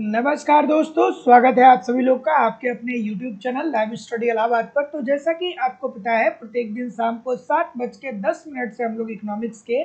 नमस्कार दोस्तों, स्वागत है आप सभी लोग का आपके अपने YouTube channel live study Allahabad पर। तो जैसा कि आपको पता है, प्रत्येक दिन शाम को 7:10 से हम लोग इकोनॉमिक्स के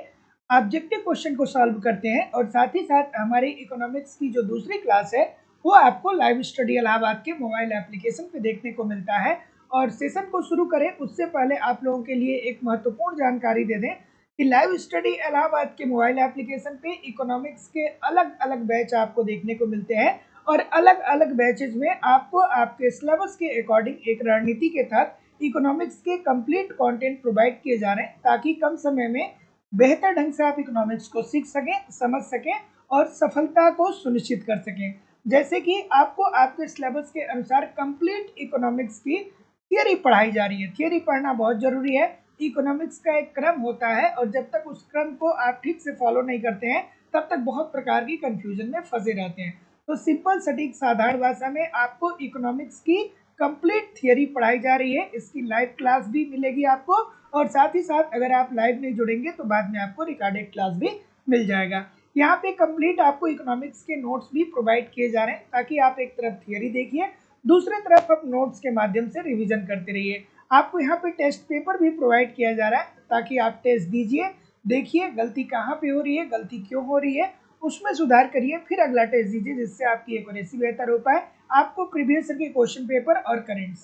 ऑब्जेक्टिव क्वेश्चन को सॉल्व करते हैं और साथ ही साथ हमारी इकोनॉमिक्स की जो दूसरी क्लास है वो आपको लाइव स्टडी इलाहाबाद के मोबाइल एप्लीकेशन पे देखने को मिलता है। और सेशन को शुरू करें उससे पहले आप लोगों के लिए एक महत्वपूर्ण जानकारी दे दें कि लाइव स्टडी इलाहाबाद के मोबाइल एप्लीकेशन पे इकोनॉमिक्स के अलग अलग बैच आपको देखने को मिलते हैं और अलग अलग बैचेज में आपको आपके सिलेबस के अकॉर्डिंग एक रणनीति के तहत इकोनॉमिक्स के कंप्लीट कंटेंट प्रोवाइड किए जा रहे हैं ताकि कम समय में बेहतर ढंग से आप इकोनॉमिक्स को सीख सकें, समझ सकें और सफलता को सुनिश्चित कर सकें। जैसे कि आपको आपके सिलेबस के अनुसार कंप्लीट इकोनॉमिक्स की थियरी पढ़ाई जा रही है। थियरी पढ़ना बहुत जरूरी है। इकोनॉमिक्स का एक क्रम होता है और जब तक उस क्रम को आप ठीक से फॉलो नहीं करते हैं तब तक बहुत प्रकार की कंफ्यूजन में फंसे रहते हैं। तो सिंपल सटीक साधारण भाषा में आपको इकोनॉमिक्स की कंप्लीट थियरी पढ़ाई जा रही है। इसकी लाइव क्लास भी मिलेगी आपको और साथ ही साथ अगर आप लाइव नहीं जुड़ेंगे तो बाद में आपको रिकॉर्डेड क्लास भी मिल जाएगा। यहाँ पे कंप्लीट आपको इकोनॉमिक्स के नोट्स भी प्रोवाइड किए जा रहे हैं ताकि आप एक तरफ थियरी देखिए, दूसरी तरफ आप नोट्स के माध्यम से रिवीजन करते रहिए। आपको यहाँ पे टेस्ट पेपर भी प्रोवाइड किया जा रहा है ताकि आप टेस्ट दीजिए, देखिए गलती कहाँ पे हो रही है, गलती क्यों हो रही है, उसमें सुधार करिए, फिर अगला टेस्ट दीजिए जिससे आपकी एक्यूरेसी बेहतर हो पाए। आपको प्रीवियस ईयर के क्वेश्चन पेपर और करंट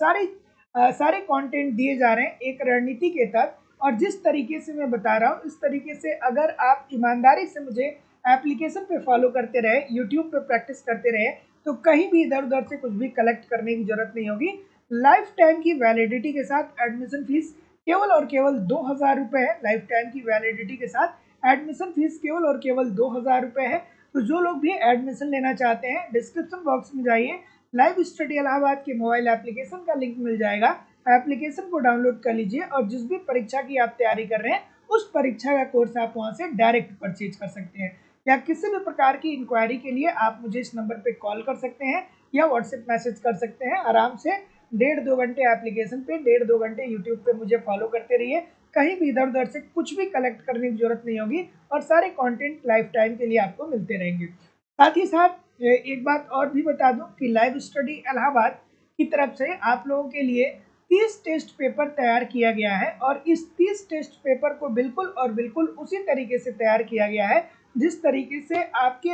सारे कंटेंट दिए जा रहे हैं एक रणनीति के तहत। और जिस तरीके से मैं बता रहा हूँ इस तरीके से अगर आप ईमानदारी से मुझे एप्लीकेशन पे फॉलो करते रहे, यूट्यूब पे प्रैक्टिस करते रहे, तो कहीं भी इधर उधर से कुछ भी कलेक्ट करने की जरूरत नहीं होगी। लाइफ टाइम की वैलिडिटी के साथ एडमिशन फीस केवल और केवल 2000 रुपये है। लाइफ टाइम की वैलिडिटी के साथ एडमिशन फीस केवल और केवल 2000 रुपये है। तो जो लोग भी एडमिशन लेना चाहते हैं डिस्क्रिप्शन बॉक्स में जाइए, लाइव स्टडी इलाहाबाद के मोबाइल एप्लीकेशन का लिंक मिल जाएगा। एप्लीकेशन को डाउनलोड कर लीजिए और जिस भी परीक्षा की आप तैयारी कर रहे हैं उस परीक्षा का कोर्स आप वहां से डायरेक्ट परचेज कर सकते हैं। या किसी भी प्रकार की इंक्वायरी के लिए आप मुझे इस नंबर पे कॉल कर सकते हैं या व्हाट्सएप मैसेज कर सकते हैं। आराम से 1.5-2 घंटे एप्लीकेशन पे, 1.5-2 घंटे यूट्यूब पे मुझे फॉलो करते रहिए। कहीं भी इधर उधर से कुछ भी कलेक्ट करने की जरूरत नहीं होगी और सारे कंटेंट लाइफ टाइम के लिए आपको मिलते रहेंगे। साथ ही साथ एक बात और भी बता दूं कि लाइव स्टडी इलाहाबाद की तरफ से आप लोगों के लिए 30 टेस्ट पेपर तैयार किया गया है और इस 30 टेस्ट पेपर को बिल्कुल और बिल्कुल उसी तरीके से तैयार किया गया है जिस तरीके से आपके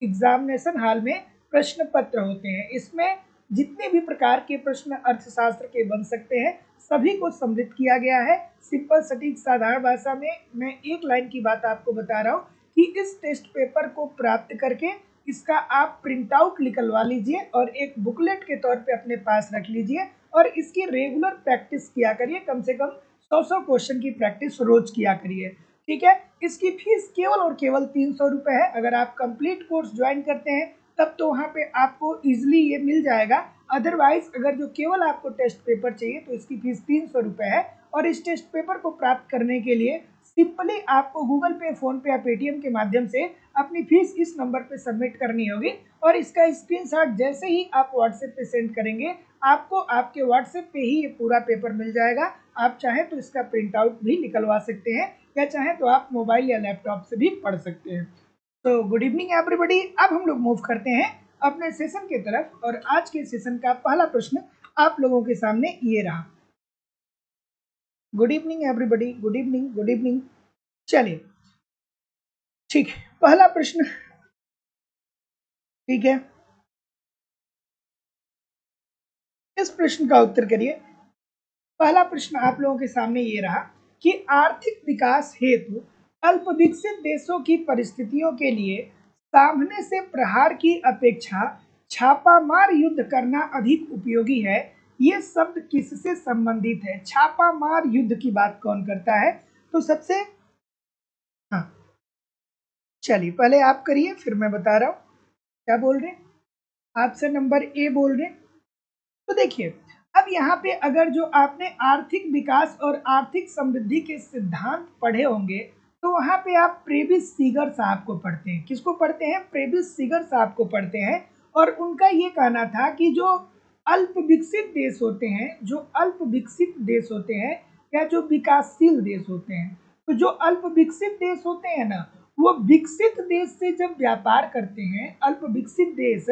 एग्जामिनेशन हॉल में प्रश्न पत्र होते हैं। इसमें जितने भी प्रकार के प्रश्न अर्थशास्त्र के बन सकते हैं सभी को सम्मिलित किया गया है। सिंपल सटीक साधारण भाषा में मैं एक लाइन की बात आपको बता रहा हूँ कि इस टेस्ट पेपर को प्राप्त करके इसका आप प्रिंट आउट निकलवा लीजिए और एक बुकलेट के तौर पे अपने पास रख लीजिए और इसकी रेगुलर प्रैक्टिस किया करिए। कम से कम 100 क्वेश्चन की प्रैक्टिस रोज किया करिए, ठीक है। इसकी फीस केवल और केवल 300 रुपये है। अगर आप कंप्लीट कोर्स ज्वाइन करते हैं तब तो वहाँ पे आपको इजिली ये मिल जाएगा। अदरवाइज अगर जो केवल आपको टेस्ट पेपर चाहिए तो इसकी फीस 300 रुपये है। और इस टेस्ट पेपर को प्राप्त करने के लिए सिंपली आपको गूगल पे, फोन पे या पेटीएम के माध्यम से अपनी फीस इस नंबर पे सबमिट करनी होगी और इसका स्क्रीनशॉट जैसे ही आप व्हाट्सएप पे सेंड करेंगे आपको आपके व्हाट्सएप पे ही ये पूरा पेपर मिल जाएगा। आप चाहें तो इसका प्रिंट आउट भी निकलवा सकते हैं या चाहें तो आप मोबाइल या लैपटॉप से भी पढ़ सकते हैं। तो गुड इवनिंग एवरीबॉडी। अब हम लोग मूव करते हैं अपने सेशन की तरफ और आज के सेशन का पहला प्रश्न आप लोगों के सामने ये रहा। Good evening everybody, good evening, good evening. चलिए ठीक है, पहला प्रश्न, ठीक है, इस प्रश्न का उत्तर करिए। पहला प्रश्न आप लोगों के सामने ये रहा कि आर्थिक विकास हेतु अल्प विकसित देशों की परिस्थितियों के लिए सामने से प्रहार की अपेक्षा छापामार युद्ध करना अधिक उपयोगी है। ये शब्द किससे संबंधित है? छापामार युद्ध की बात कौन करता है? तो सबसे, हाँ, चलिए पहले आप करिए फिर मैं बता रहा हूँ। क्या बोल रहे हैं? ऑप्शन नंबर ए बोल रहे हैं। तो देखिए, अब यहाँ पे अगर जो आपने आर्थिक विकास और आर्थिक समृद्धि के सिद्धांत पढ़े होंगे तो वहाँ पे आप प्रेविस सीगर साहब को पढ़ते हैं। किसको पढ़ते हैं? प्रेविस सीगर साहब को पढ़ते हैं। और उनका ये कहना था कि जो अल्प विकसित देश होते हैं, जो अल्प विकसित देश होते हैं या जो विकासशील देश होते हैं, तो जो अल्प विकसित देश होते हैं ना, वो विकसित देश से जब व्यापार करते हैं, अल्प विकसित देश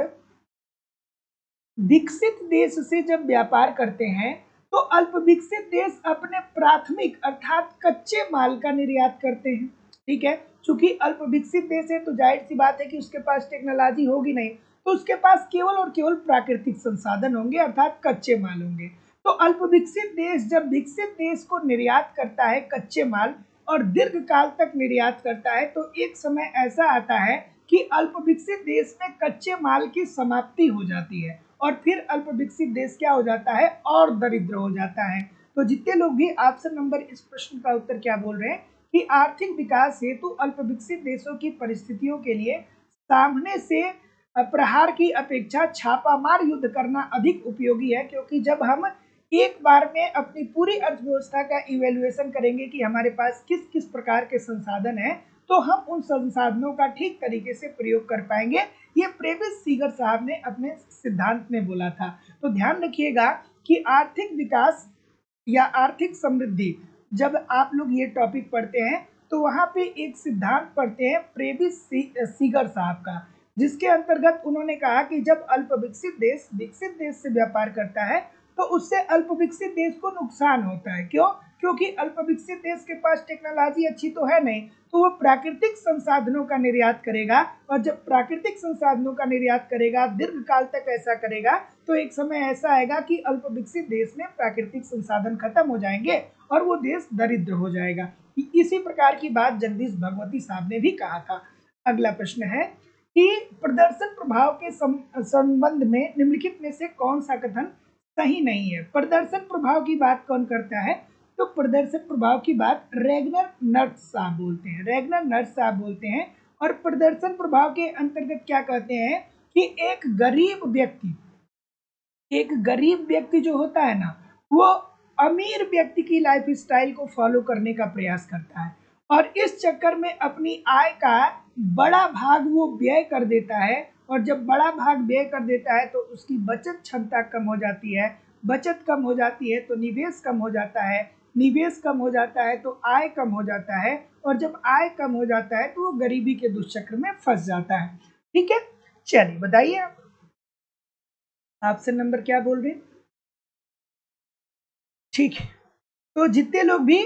विकसित देश से जब व्यापार करते हैं तो अल्प विकसित देश अपने प्राथमिक अर्थात कच्चे माल का निर्यात करते हैं। ठीक है, चूंकि अल्प विकसित देश है तो जाहिर सी बात है कि उसके पास टेक्नोलॉजी होगी नहीं, तो उसके पास केवल और केवल प्राकृतिक संसाधन होंगे अर्थात कच्चे माल होंगे। तो अल्प विकसित देश जब विकसित देश को निर्यात करता है कच्चे माल और दीर्घ काल तक निर्यात करता है, तो एक समय ऐसा आता है कि अल्प विकसित देश में कच्चे माल की समाप्ति हो जाती है और फिर अल्प विकसित देश क्या हो जाता है, और दरिद्र हो जाता है। तो जितने लोग भी ऑप्शन नंबर इस प्रश्न का उत्तर क्या बोल रहे हैं कि आर्थिक विकास हेतु अल्प विकसित देशों की परिस्थितियों के लिए सामने से प्रहार की अपेक्षा छापामार युद्ध करना अधिक उपयोगी है, क्योंकि जब हम एक बार में अपनी पूरी अर्थव्यवस्था का इवेल्युएशन करेंगे कि हमारे पास किस किस प्रकार के संसाधन हैं, तो हम उन संसाधनों का ठीक तरीके से प्रयोग कर पाएंगे। ये प्रेविस सीगर साहब ने अपने सिद्धांत में बोला था। तो ध्यान रखिएगा कि आर्थिक विकास या आर्थिक समृद्धि, जब आप लोग ये टॉपिक पढ़ते हैं तो वहां पे एक सिद्धांत पढ़ते हैं प्रेविस सीगर साहब का, जिसके अंतर्गत उन्होंने कहा कि जब अल्प विकसित देश विकसित देश से व्यापार करता है तो उससे अल्प विकसित देश को नुकसान होता है। क्यों? क्योंकि अल्प विकसित देश के पास टेक्नोलॉजी अच्छी तो है नहीं, तो वो प्राकृतिक संसाधनों का निर्यात करेगा, और जब प्राकृतिक संसाधनों का निर्यात करेगा दीर्घ काल तक ऐसा करेगा, तो एक समय ऐसा आएगा कि अल्प विकसित देश में प्राकृतिक संसाधन खत्म हो जाएंगे और वो देश दरिद्र हो जाएगा। इसी प्रकार की बात जगदीश भगवती साहब ने भी कहा था। अगला प्रश्न है कि प्रदर्शन प्रभाव के संबंध में निम्नलिखित में से कौन सा कथन सही नहीं है। प्रदर्शन प्रभाव की बात कौन करता है? तो प्रदर्शन प्रभाव की बात रेगनर नर्स साहब बोलते हैं, रेगनर नर्स साहब बोलते हैं। और प्रदर्शन प्रभाव के अंतर्गत क्या कहते हैं कि एक गरीब व्यक्ति जो होता है ना, वो अमीर व्यक्ति की लाइफ स्टाइल को फॉलो करने का प्रयास करता है और इस चक्कर में अपनी आय का बड़ा भाग वो व्यय कर देता है, और जब बड़ा भाग व्यय कर देता है तो उसकी बचत क्षमता कम हो जाती है, बचत कम हो जाती है तो निवेश कम हो जाता है, निवेश कम हो जाता है तो आय कम हो जाता है, और जब आय कम हो जाता है तो वो गरीबी के दुष्चक्र में फंस जाता है। ठीक है, चलिए बताइए आप ऑप्शन नंबर क्या बोल रहे हैं। ठीक है, तो जितने लोग भी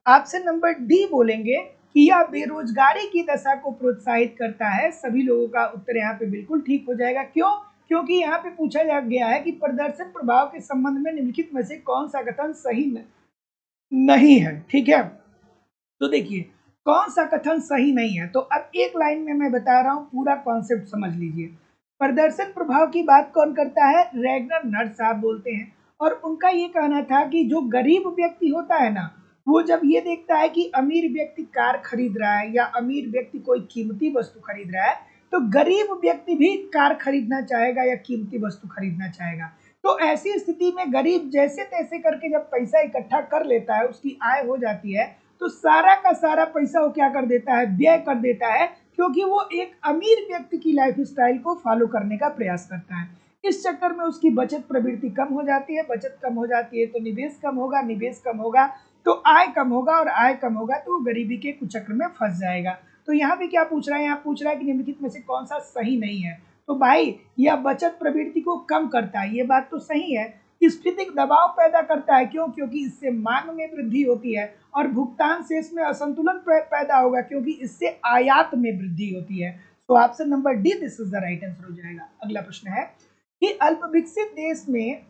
ऑप्शन नंबर डी बोलेंगे कि यह बेरोजगारी की दशा को प्रोत्साहित करता है, सभी लोगों का उत्तर यहाँ पे बिल्कुल ठीक हो जाएगा। क्यों? क्योंकि यहाँ पे पूछा जा गया है कि प्रदर्शन प्रभाव के संबंध में निम्नलिखित में से कौन सा कथन सही नहीं है। ठीक है, तो देखिए कौन सा कथन सही नहीं है, तो अब एक लाइन में मैं बता रहा हूं, पूरा कॉन्सेप्ट समझ लीजिए। प्रदर्शन प्रभाव की बात कौन करता है? रेगनर नर्स साहब बोलते हैं, और उनका ये कहना था कि जो गरीब व्यक्ति होता है ना, वो जब ये देखता है कि अमीर व्यक्ति कार खरीद रहा है या अमीर व्यक्ति कोई कीमती वस्तु खरीद रहा है, तो गरीब व्यक्ति भी कार खरीदना चाहेगा या कीमती वस्तु खरीदना चाहेगा। तो ऐसी स्थिति में गरीब जैसे तैसे करके जब पैसा इकट्ठा कर लेता है, उसकी आय हो जाती है, तो सारा का सारा पैसा वो क्या कर देता है? व्यय कर देता है, क्योंकि वो एक अमीर व्यक्ति की लाइफ स्टाइल को फॉलो करने का प्रयास करता है। इस चक्कर में उसकी बचत प्रवृत्ति कम हो जाती है, बचत कम हो जाती है तो निवेश कम होगा, निवेश कम होगा तो आय कम होगा, और आय कम होगा तो वो गरीबी के कुचक्र में फंस जाएगा। तो यहाँ पे क्या पूछ रहा है? यहाँ पूछ रहा है कि निम्नलिखित में से कौन सा सही नहीं है। तो भाई यह बचत प्रवृत्ति को कम करता है, ये बात तो सही है। स्फीतिक दबाव पैदा करता है, क्यों? क्योंकि इससे मांग में वृद्धि होती है, और भुगतान शेष में असंतुलन पैदा होगा, क्योंकि इससे आयात में वृद्धि होती है। तो option number D this is the right answer हो जाएगा। अगला प्रश्न है कि अल्प विकसित देश में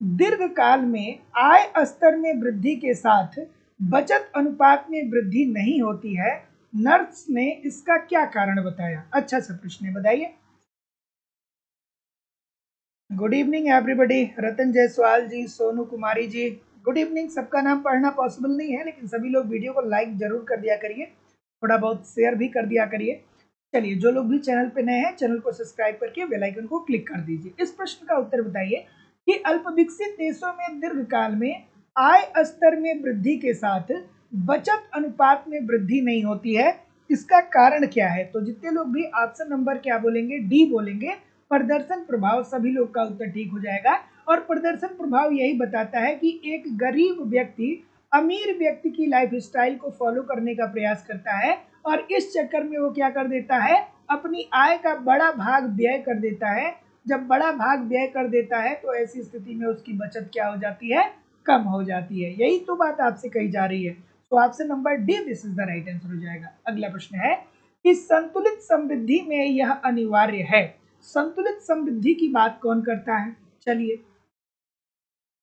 दीर्घ काल में आय स्तर में वृद्धि के साथ बचत अनुपात में वृद्धि नहीं होती है, नर्स ने इसका क्या कारण बताया? अच्छा सा प्रश्न है, बताइए। गुड इवनिंग एवरीबॉडी, रतन जायसवाल जी, सोनू कुमारी जी, गुड इवनिंग। सबका नाम पढ़ना पॉसिबल नहीं है, लेकिन सभी लोग वीडियो को लाइक जरूर कर दिया करिए, थोड़ा बहुत शेयर भी कर दिया करिए। चलिए, जो लोग भी चैनल पे नए हैं, चैनल को सब्सक्राइब करके बेल आइकन को क्लिक कर दीजिए। इस प्रश्न का उत्तर बताइए कि अल्प विकसित देशों में दीर्घकाल में आय स्तर में वृद्धि के साथ बचत अनुपात में वृद्धि नहीं होती है, इसका कारण क्या है? तो जितने लोग भी ऑप्शन नंबर क्या बोलेंगे? डी बोलेंगे, प्रदर्शन प्रभाव। सभी लोग का उत्तर ठीक हो जाएगा। और प्रदर्शन प्रभाव यही बताता है कि एक गरीब व्यक्ति अमीर व्यक्ति की लाइफ स्टाइल को फॉलो करने का प्रयास करता है, और इस चक्कर में वो क्या कर देता है? अपनी आय का बड़ा भाग व्यय कर देता है, जब बड़ा भाग व्यय कर देता है तो ऐसी स्थिति में उसकी बचत क्या हो जाती है, कम हो जाती है। यही तो बात आपसे कही जा रही है। तो option number D this is the right answer हो जाएगा। अगला प्रश्न है कि संतुलित समृद्धि में यह अनिवार्य है। संतुलित समृद्धि की बात कौन करता है? चलिए,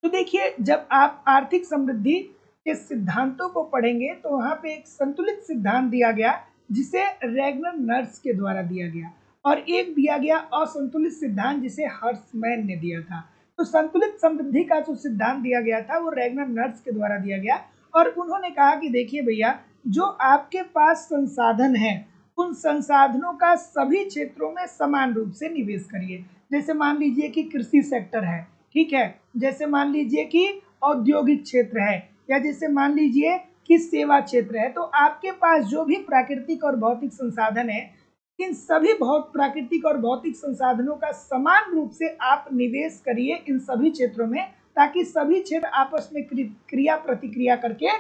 तो देखिए, जब आप आर्थिक समृद्धि के सिद्धांतों को पढ़ेंगे तो वहां पे एक संतुलित सिद्धांत दिया गया जिसे रैगनर नर्स के द्वारा दिया गया, और एक दिया गया असंतुलित सिद्धांत जिसे हर्ट्जमैन ने दिया था। तो संतुलित समृद्धि का जो सिद्धांत दिया गया था वो रैगनर नर्स के द्वारा दिया गया, और उन्होंने कहा कि देखिए भैया, जो आपके पास संसाधन है उन संसाधनों का सभी क्षेत्रों में समान रूप से निवेश करिए। जैसे मान लीजिए कि कृषि सेक्टर है, ठीक है, जैसे मान लीजिए कि औद्योगिक क्षेत्र है, या जैसे मान लीजिए कि सेवा क्षेत्र है, तो आपके पास जो भी प्राकृतिक और भौतिक संसाधन है, इन सभी बहुत प्राकृतिक और भौतिक संसाधनों का समान रूप से आप निवेश करिए इन सभी क्षेत्रों में, ताकि सभी क्षेत्र आपस में क्रिया प्रतिक्रिया करके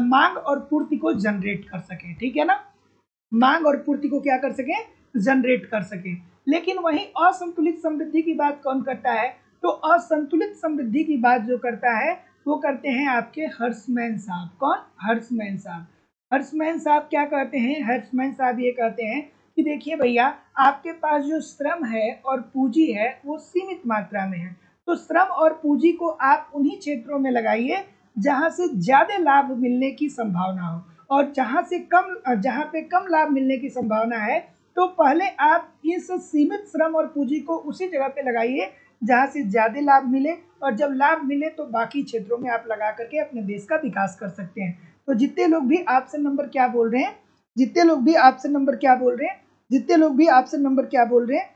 मांग और पूर्ति को जनरेट कर सके। ठीक है ना, मांग और पूर्ति को क्या कर सके, जनरेट कर सके। लेकिन वहीं असंतुलित समृद्धि की बात कौन करता है? तो असंतुलित समृद्धि की बात जो करता है वो करते हैं आपके हर्ट्जमैन साहब। कौन? हर्ट्जमैन साहब। हर्ट्जमैन साहब क्या कहते हैं? हर्ट्जमैन साहब ये कहते हैं कि देखिए भैया, आपके पास जो श्रम है और पूंजी है वो सीमित मात्रा में है, तो श्रम और पूंजी को आप उन्हीं क्षेत्रों में लगाइए जहां से ज्यादा लाभ मिलने की संभावना हो, और जहां पे कम लाभ मिलने की संभावना है तो पहले आप इस सीमित श्रम और पूंजी को उसी जगह पे लगाइए जहां से ज्यादा लाभ मिले, और जब लाभ मिले तो बाकी क्षेत्रों में आप लगा करके अपने देश का विकास कर सकते हैं। तो जितने लोग भी ऑप्शन नंबर क्या बोल रहे हैं, जितने लोग भी ऑप्शन नंबर क्या बोल रहे हैं, जितने लोग भी ऑप्शन नंबर क्या बोल रहे हैं,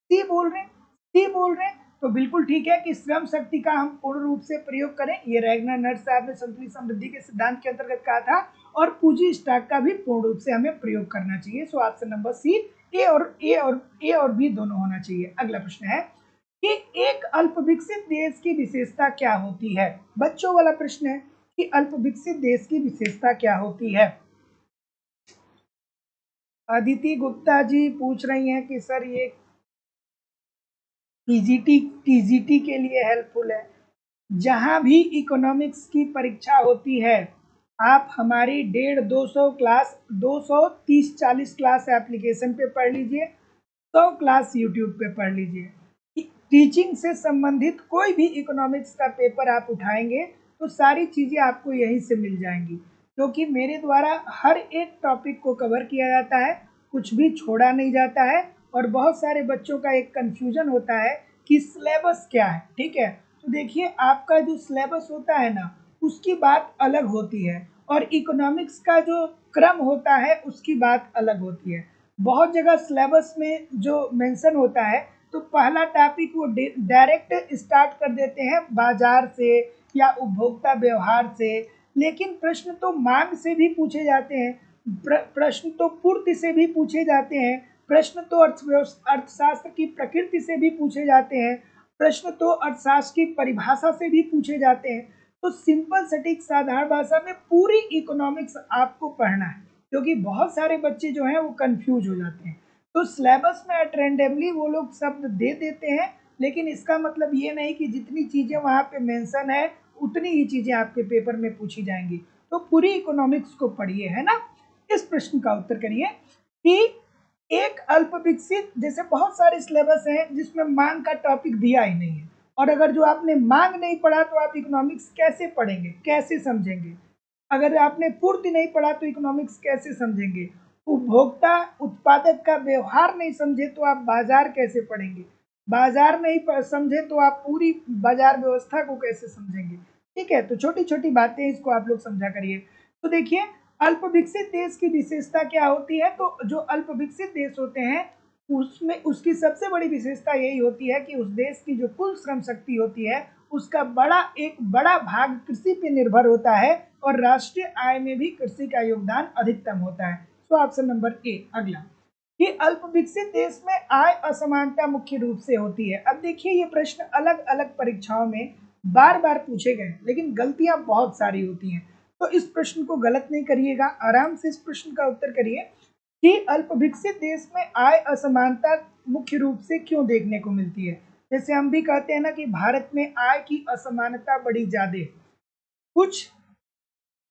सी बोल रहे हैं, सी बोल रहे हैं, तो बिल्कुल ठीक है कि श्रम शक्ति का हम पूर्ण रूप से प्रयोग करें। ये रैगनर नर्स साहब ने संतुलित समृद्धि के सिद्धांत के अंतर्गत कहा था, और पूंजी स्टॉक का भी पूर्ण रूप से हमें प्रयोग करना चाहिए। सो ऑप्शन नंबर सी, ए और बी दोनों होना चाहिए। अगला प्रश्न है कि एक अल्प विकसित देश की विशेषता क्या होती है? बच्चों वाला प्रश्न है कि अल्प विकसित देश की विशेषता क्या होती है। अदिति गुप्ता जी पूछ रही हैं कि सर ये टीजीटी के लिए हेल्पफुल है। जहां भी इकोनॉमिक्स की परीक्षा होती है, आप हमारी 150-200 क्लास, 230-40 क्लास एप्लीकेशन पे पढ़ लीजिए, 100 क्लास यूट्यूब पे पढ़ लीजिए। टीचिंग से संबंधित कोई भी इकोनॉमिक्स का पेपर आप उठाएंगे तो सारी चीज़ें आपको यहीं से मिल जाएंगी, क्योंकि मेरे द्वारा हर एक टॉपिक को कवर किया जाता है, कुछ भी छोड़ा नहीं जाता है। और बहुत सारे बच्चों का एक कन्फ्यूजन होता है कि सिलेबस क्या है। ठीक है, तो देखिए, आपका जो सिलेबस होता है ना उसकी बात अलग होती है, और इकोनॉमिक्स का जो क्रम होता है उसकी बात अलग होती है। बहुत जगह सिलेबस में जो मेंशन होता है तो पहला टॉपिक वो डायरेक्ट स्टार्ट कर देते हैं बाजार से या उपभोक्ता व्यवहार से, लेकिन प्रश्न तो मांग से भी पूछे जाते हैं, प्रश्न तो पूर्ति से भी पूछे जाते हैं, प्रश्न तो अर्थशास्त्र की प्रकृति से भी पूछे जाते हैं, प्रश्न तो अर्थशास्त्र की परिभाषा से भी पूछे जाते हैं। तो सिंपल सटीक साधारण भाषा में पूरी इकोनॉमिक्स आपको पढ़ना है, क्योंकि बहुत सारे बच्चे जो हैं वो कंफ्यूज हो जाते हैं। तो सिलेबस में अटेंडेबली वो लोग शब्द दे देते हैं, लेकिन इसका मतलब ये नहीं कि जितनी चीज़ें वहाँ पे मेंशन है उतनी ही चीज़ें आपके पेपर में पूछी जाएंगी। तो पूरी इकोनॉमिक्स को पढ़िए, है ना। इस प्रश्न का उत्तर करिए कि एक अल्प विकसित, जैसे बहुत सारे सिलेबस हैं जिसमें मांग का टॉपिक दिया ही नहीं है, और अगर जो आपने मांग नहीं पढ़ा तो आप इकोनॉमिक्स कैसे पढ़ेंगे, कैसे समझेंगे? अगर आपने पूर्ति नहीं पढ़ा तो इकोनॉमिक्स कैसे समझेंगे? उपभोक्ता उत्पादक का व्यवहार नहीं समझे तो आप बाजार कैसे पढ़ेंगे? बाजार नहीं समझे तो आप पूरी बाजार व्यवस्था को कैसे समझेंगे? ठीक है, तो छोटी छोटी बातें इसको आप लोग समझा करिए। तो देखिए, अल्प विकसित देश की विशेषता क्या होती है? तो जो अल्प विकसित देश होते हैं उसमें उसकी सबसे बड़ी विशेषता यही होती है कि उस देश की जो कुल श्रम शक्ति होती है उसका एक बड़ा भाग कृषि पे निर्भर होता है, और राष्ट्रीय आय में भी कृषि का योगदान अधिकतम होता है। तो ऑप्शन नंबर ए। अगला कि अल्प विकसित देश में आय असमानता मुख्य रूप से होती है। अब देखिए, ये प्रश्न अलग अलग परीक्षाओं में बार बार पूछे गए, लेकिन गलतियां बहुत सारी होती हैं। तो इस प्रश्न को गलत नहीं करिएगा, आराम से इस प्रश्न का उत्तर करिए कि अल्प विकसित देश में आय असमानता मुख्य रूप से क्यों देखने को मिलती है। जैसे हम भी कहते हैं ना कि भारत में आय की असमानता बड़ी ज्यादा है। कुछ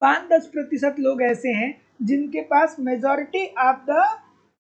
5-10% लोग ऐसे हैं जिनके पास मेजॉरिटी ऑफ द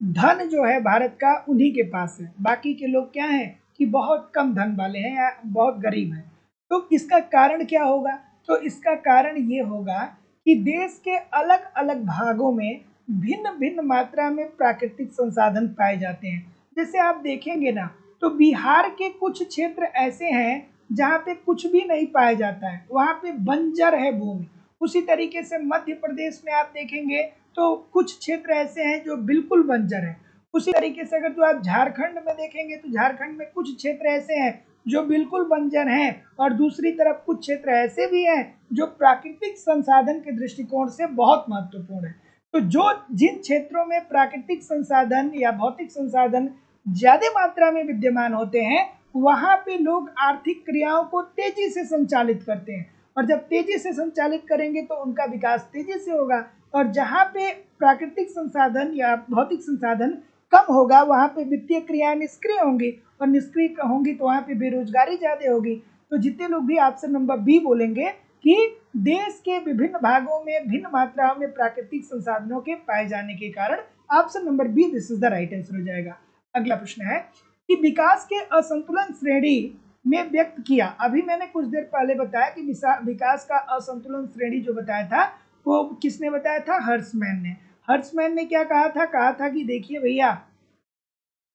धन जो है भारत का उन्हीं के पास है। बाकी के लोग क्या हैं कि बहुत कम धन वाले हैं या बहुत गरीब हैं। तो इसका कारण क्या होगा? तो इसका कारण ये होगा कि देश के अलग अलग भागों में भिन्न भिन्न मात्रा में प्राकृतिक संसाधन पाए जाते हैं। जैसे आप देखेंगे ना, तो बिहार के कुछ क्षेत्र ऐसे हैं जहाँ पे कुछ भी नहीं पाया जाता है, वहाँ पे बंजर है भूमि। उसी तरीके से मध्य प्रदेश में आप देखेंगे तो कुछ क्षेत्र ऐसे हैं जो बिल्कुल बंजर है। उसी तरीके से अगर जो आप झारखंड में देखेंगे तो झारखंड में कुछ क्षेत्र ऐसे हैं जो बिल्कुल बंजर हैं, और दूसरी तरफ कुछ क्षेत्र ऐसे भी हैं जो प्राकृतिक संसाधन के दृष्टिकोण से बहुत महत्वपूर्ण है। तो जो जिन क्षेत्रों में प्राकृतिक संसाधन या भौतिक संसाधन ज्यादा मात्रा में विद्यमान होते हैं, वहां पे लोग आर्थिक क्रियाओं को तेजी से संचालित करते हैं, और जब तेजी से संचालित करेंगे तो उनका विकास तेजी से होगा। और जहाँ पे प्राकृतिक संसाधन या भौतिक संसाधन कम होगा, वहाँ पे वित्तीय क्रियाएं निष्क्रिय होंगी, और निष्क्रिय होंगी तो वहाँ पे बेरोजगारी ज्यादा होगी। तो जितने लोग भी ऑप्शन नंबर बी बोलेंगे कि देश के विभिन्न भागों में भिन्न मात्राओं में प्राकृतिक संसाधनों के पाए जाने के कारण, option number B this is the right answer हो जाएगा। अगला प्रश्न है कि विकास के असंतुलन श्रेणी में व्यक्त किया। अभी मैंने कुछ देर पहले बताया कि विकास का असंतुलन श्रेणी जो बताया था वो किसने बताया था? हर्समैन ने। हर्समैन ने क्या कहा था कि देखिए भैया,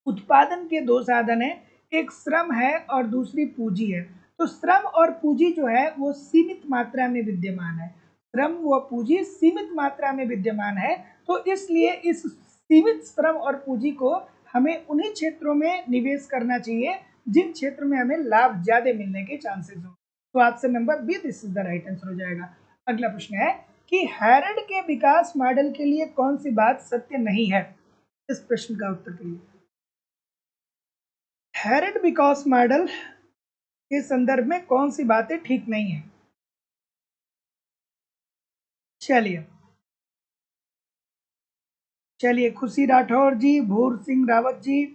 उत्पादन के दो साधन है, एक श्रम है और दूसरी पूंजी है। तो श्रम और पूंजी जो है वो सीमित मात्रा में विद्यमान है। श्रम व पूंजी सीमित मात्रा में विद्यमान है, तो इसलिए इस सीमित श्रम और पूंजी को हमें उन्हीं क्षेत्रों में निवेश करना चाहिए जिन क्षेत्र में हमें लाभ ज्यादा मिलने के चांसेस हो। तो option number B this is the right answer हो जाएगा। अगला प्रश्न है कि हैरड के विकास मॉडल के लिए कौन सी बात सत्य नहीं है? इस प्रश्न का उत्तर करिए। हैरड विकास मॉडल के संदर्भ में कौन सी बातें ठीक नहीं है? चलिए खुशी राठौर जी, भूर सिंह रावत जी,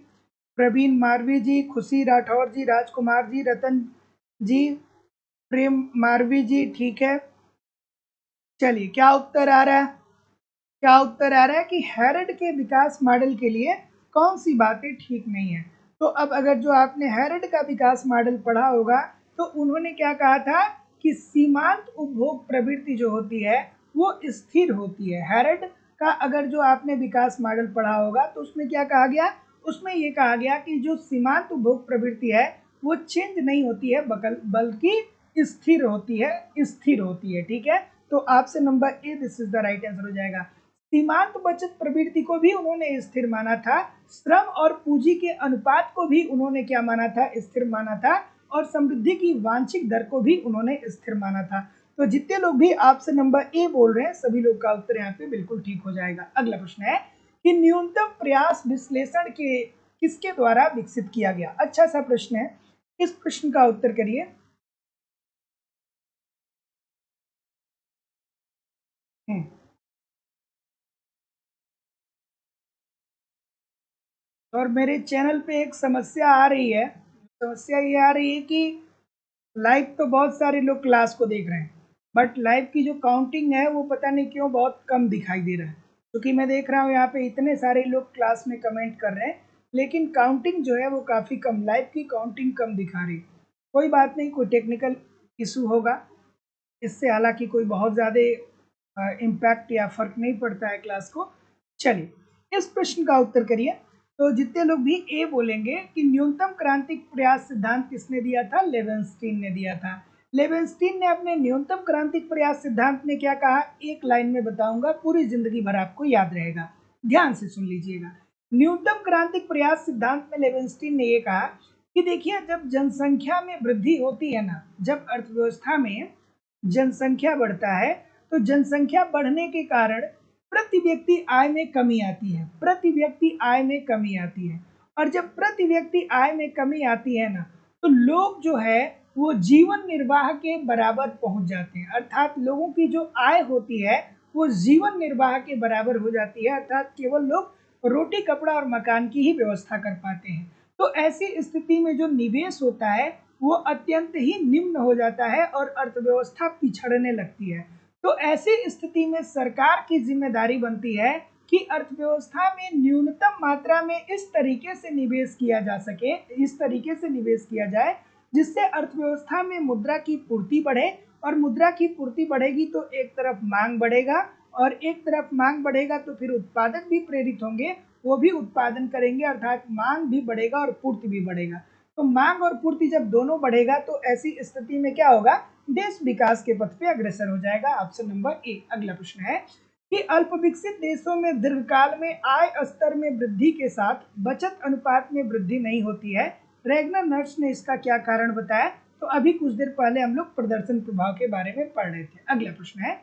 प्रवीण मारवी जी, खुशी राठौर जी, राजकुमार जी, रतन जी, प्रेम मारवी जी, ठीक है। चलिए क्या उत्तर आ रहा है? क्या उत्तर आ रहा है कि हैरड के विकास मॉडल के लिए कौन सी बातें ठीक नहीं है? तो अब अगर जो आपने हैरड का विकास मॉडल पढ़ा होगा तो उन्होंने क्या कहा था कि सीमांत उपभोग प्रवृत्ति जो होती है वो स्थिर होती है। हैरड का अगर जो आपने विकास मॉडल पढ़ा होगा तो उसमें क्या कहा गया? उसमें ये कहा गया कि जो सीमांत उपभोग प्रवृत्ति है वो चेंज नहीं होती है बल्कि स्थिर होती है। ठीक है, तो option number A this is the right answer हो जाएगा। सीमांत बचत प्रवृत्ति को भी उन्होंने स्थिर माना था, श्रम और पूंजी के अनुपात को भी उन्होंने क्या माना था? स्थिर माना था, और समृद्धि की वांछित दर को भी उन्होंने स्थिर माना था। तो जितने लोग भी ऑप्शन नंबर ए बोल रहे हैं सभी लोग का उत्तर यहाँ पे बिल्कुल ठीक हो जाएगा। अगला प्रश्न है कि न्यूनतम प्रयास विश्लेषण के किसके द्वारा विकसित किया गया? अच्छा सा प्रश्न है, इस प्रश्न का उत्तर करिए। और मेरे चैनल पे एक समस्या आ रही है। समस्या ये आ रही है कि लाइव तो बहुत सारे लोग क्लास को देख रहे हैं, बट लाइव की जो काउंटिंग है वो पता नहीं क्यों बहुत कम दिखाई दे रहा है। क्योंकि मैं देख रहा हूँ यहाँ पे इतने सारे लोग क्लास में कमेंट कर रहे हैं, लेकिन काउंटिंग जो है वो काफ़ी कम, लाइव की काउंटिंग कम दिखा रही है। कोई बात नहीं, कोई टेक्निकल इशू होगा, इससे हालांकि कोई बहुत ज़्यादा इम्पैक्ट या फर्क नहीं पड़ता है क्लास को। चलिए इस प्रश्न का उत्तर करिए। तो जितने लोग भी ए बोलेंगे कि न्यूनतम क्रांतिक प्रयास सिद्धांत किसने दिया था? लेवेंस्टीन ने दिया था। लेवेंस्टीन ने अपने न्यूनतम क्रांतिक प्रयास सिद्धांत में क्या कहा? एक लाइन में बताऊंगा, पूरी जिंदगी भर आपको याद रहेगा, ध्यान से सुन लीजिएगा। न्यूनतम क्रांतिक प्रयास सिद्धांत में लेवेंस्टीन ने यह कहा कि देखिए, जब जनसंख्या में वृद्धि होती है ना, जब अर्थव्यवस्था में जनसंख्या बढ़ता है तो जनसंख्या बढ़ने के कारण प्रति व्यक्ति आय में कमी आती है। प्रति व्यक्ति आय में कमी आती है, और जब प्रति व्यक्ति आय में कमी आती है ना, तो लोग जो है वो जीवन निर्वाह के बराबर पहुंच जाते हैं। अर्थात लोगों की जो आय होती है वो जीवन निर्वाह के बराबर हो जाती है, अर्थात केवल लोग रोटी, कपड़ा और मकान की ही व्यवस्था कर पाते हैं। तो ऐसी स्थिति में जो निवेश होता है वो अत्यंत ही निम्न हो जाता है और अर्थव्यवस्था पिछड़ने लगती है। तो ऐसी स्थिति में सरकार की जिम्मेदारी बनती है कि अर्थव्यवस्था में न्यूनतम मात्रा में इस तरीके से निवेश किया जा सके, इस तरीके से निवेश किया जाए जिससे अर्थव्यवस्था में मुद्रा की पूर्ति बढ़े, और मुद्रा की पूर्ति बढ़ेगी तो एक तरफ मांग बढ़ेगा, और एक तरफ मांग बढ़ेगा तो फिर उत्पादक भी प्रेरित होंगे, वो भी उत्पादन करेंगे, अर्थात मांग भी बढ़ेगा और पूर्ति भी बढ़ेगा। तो मांग और पूर्ति जब दोनों बढ़ेगा तो ऐसी स्थिति में क्या होगा, देश विकास के पथ पे अग्रसर हो जाएगा। Option number A. अगला प्रश्न है कि अल्प विकसित देशों में दीर्घकाल में आय स्तर में वृद्धि के साथ बचत अनुपात में वृद्धि नहीं होती है। रेगनर नर्स ने इसका क्या कारण बताया? तो अभी कुछ देर पहले हम लोग प्रदर्शन प्रभाव के बारे में पढ़ रहे थे। अगला प्रश्न है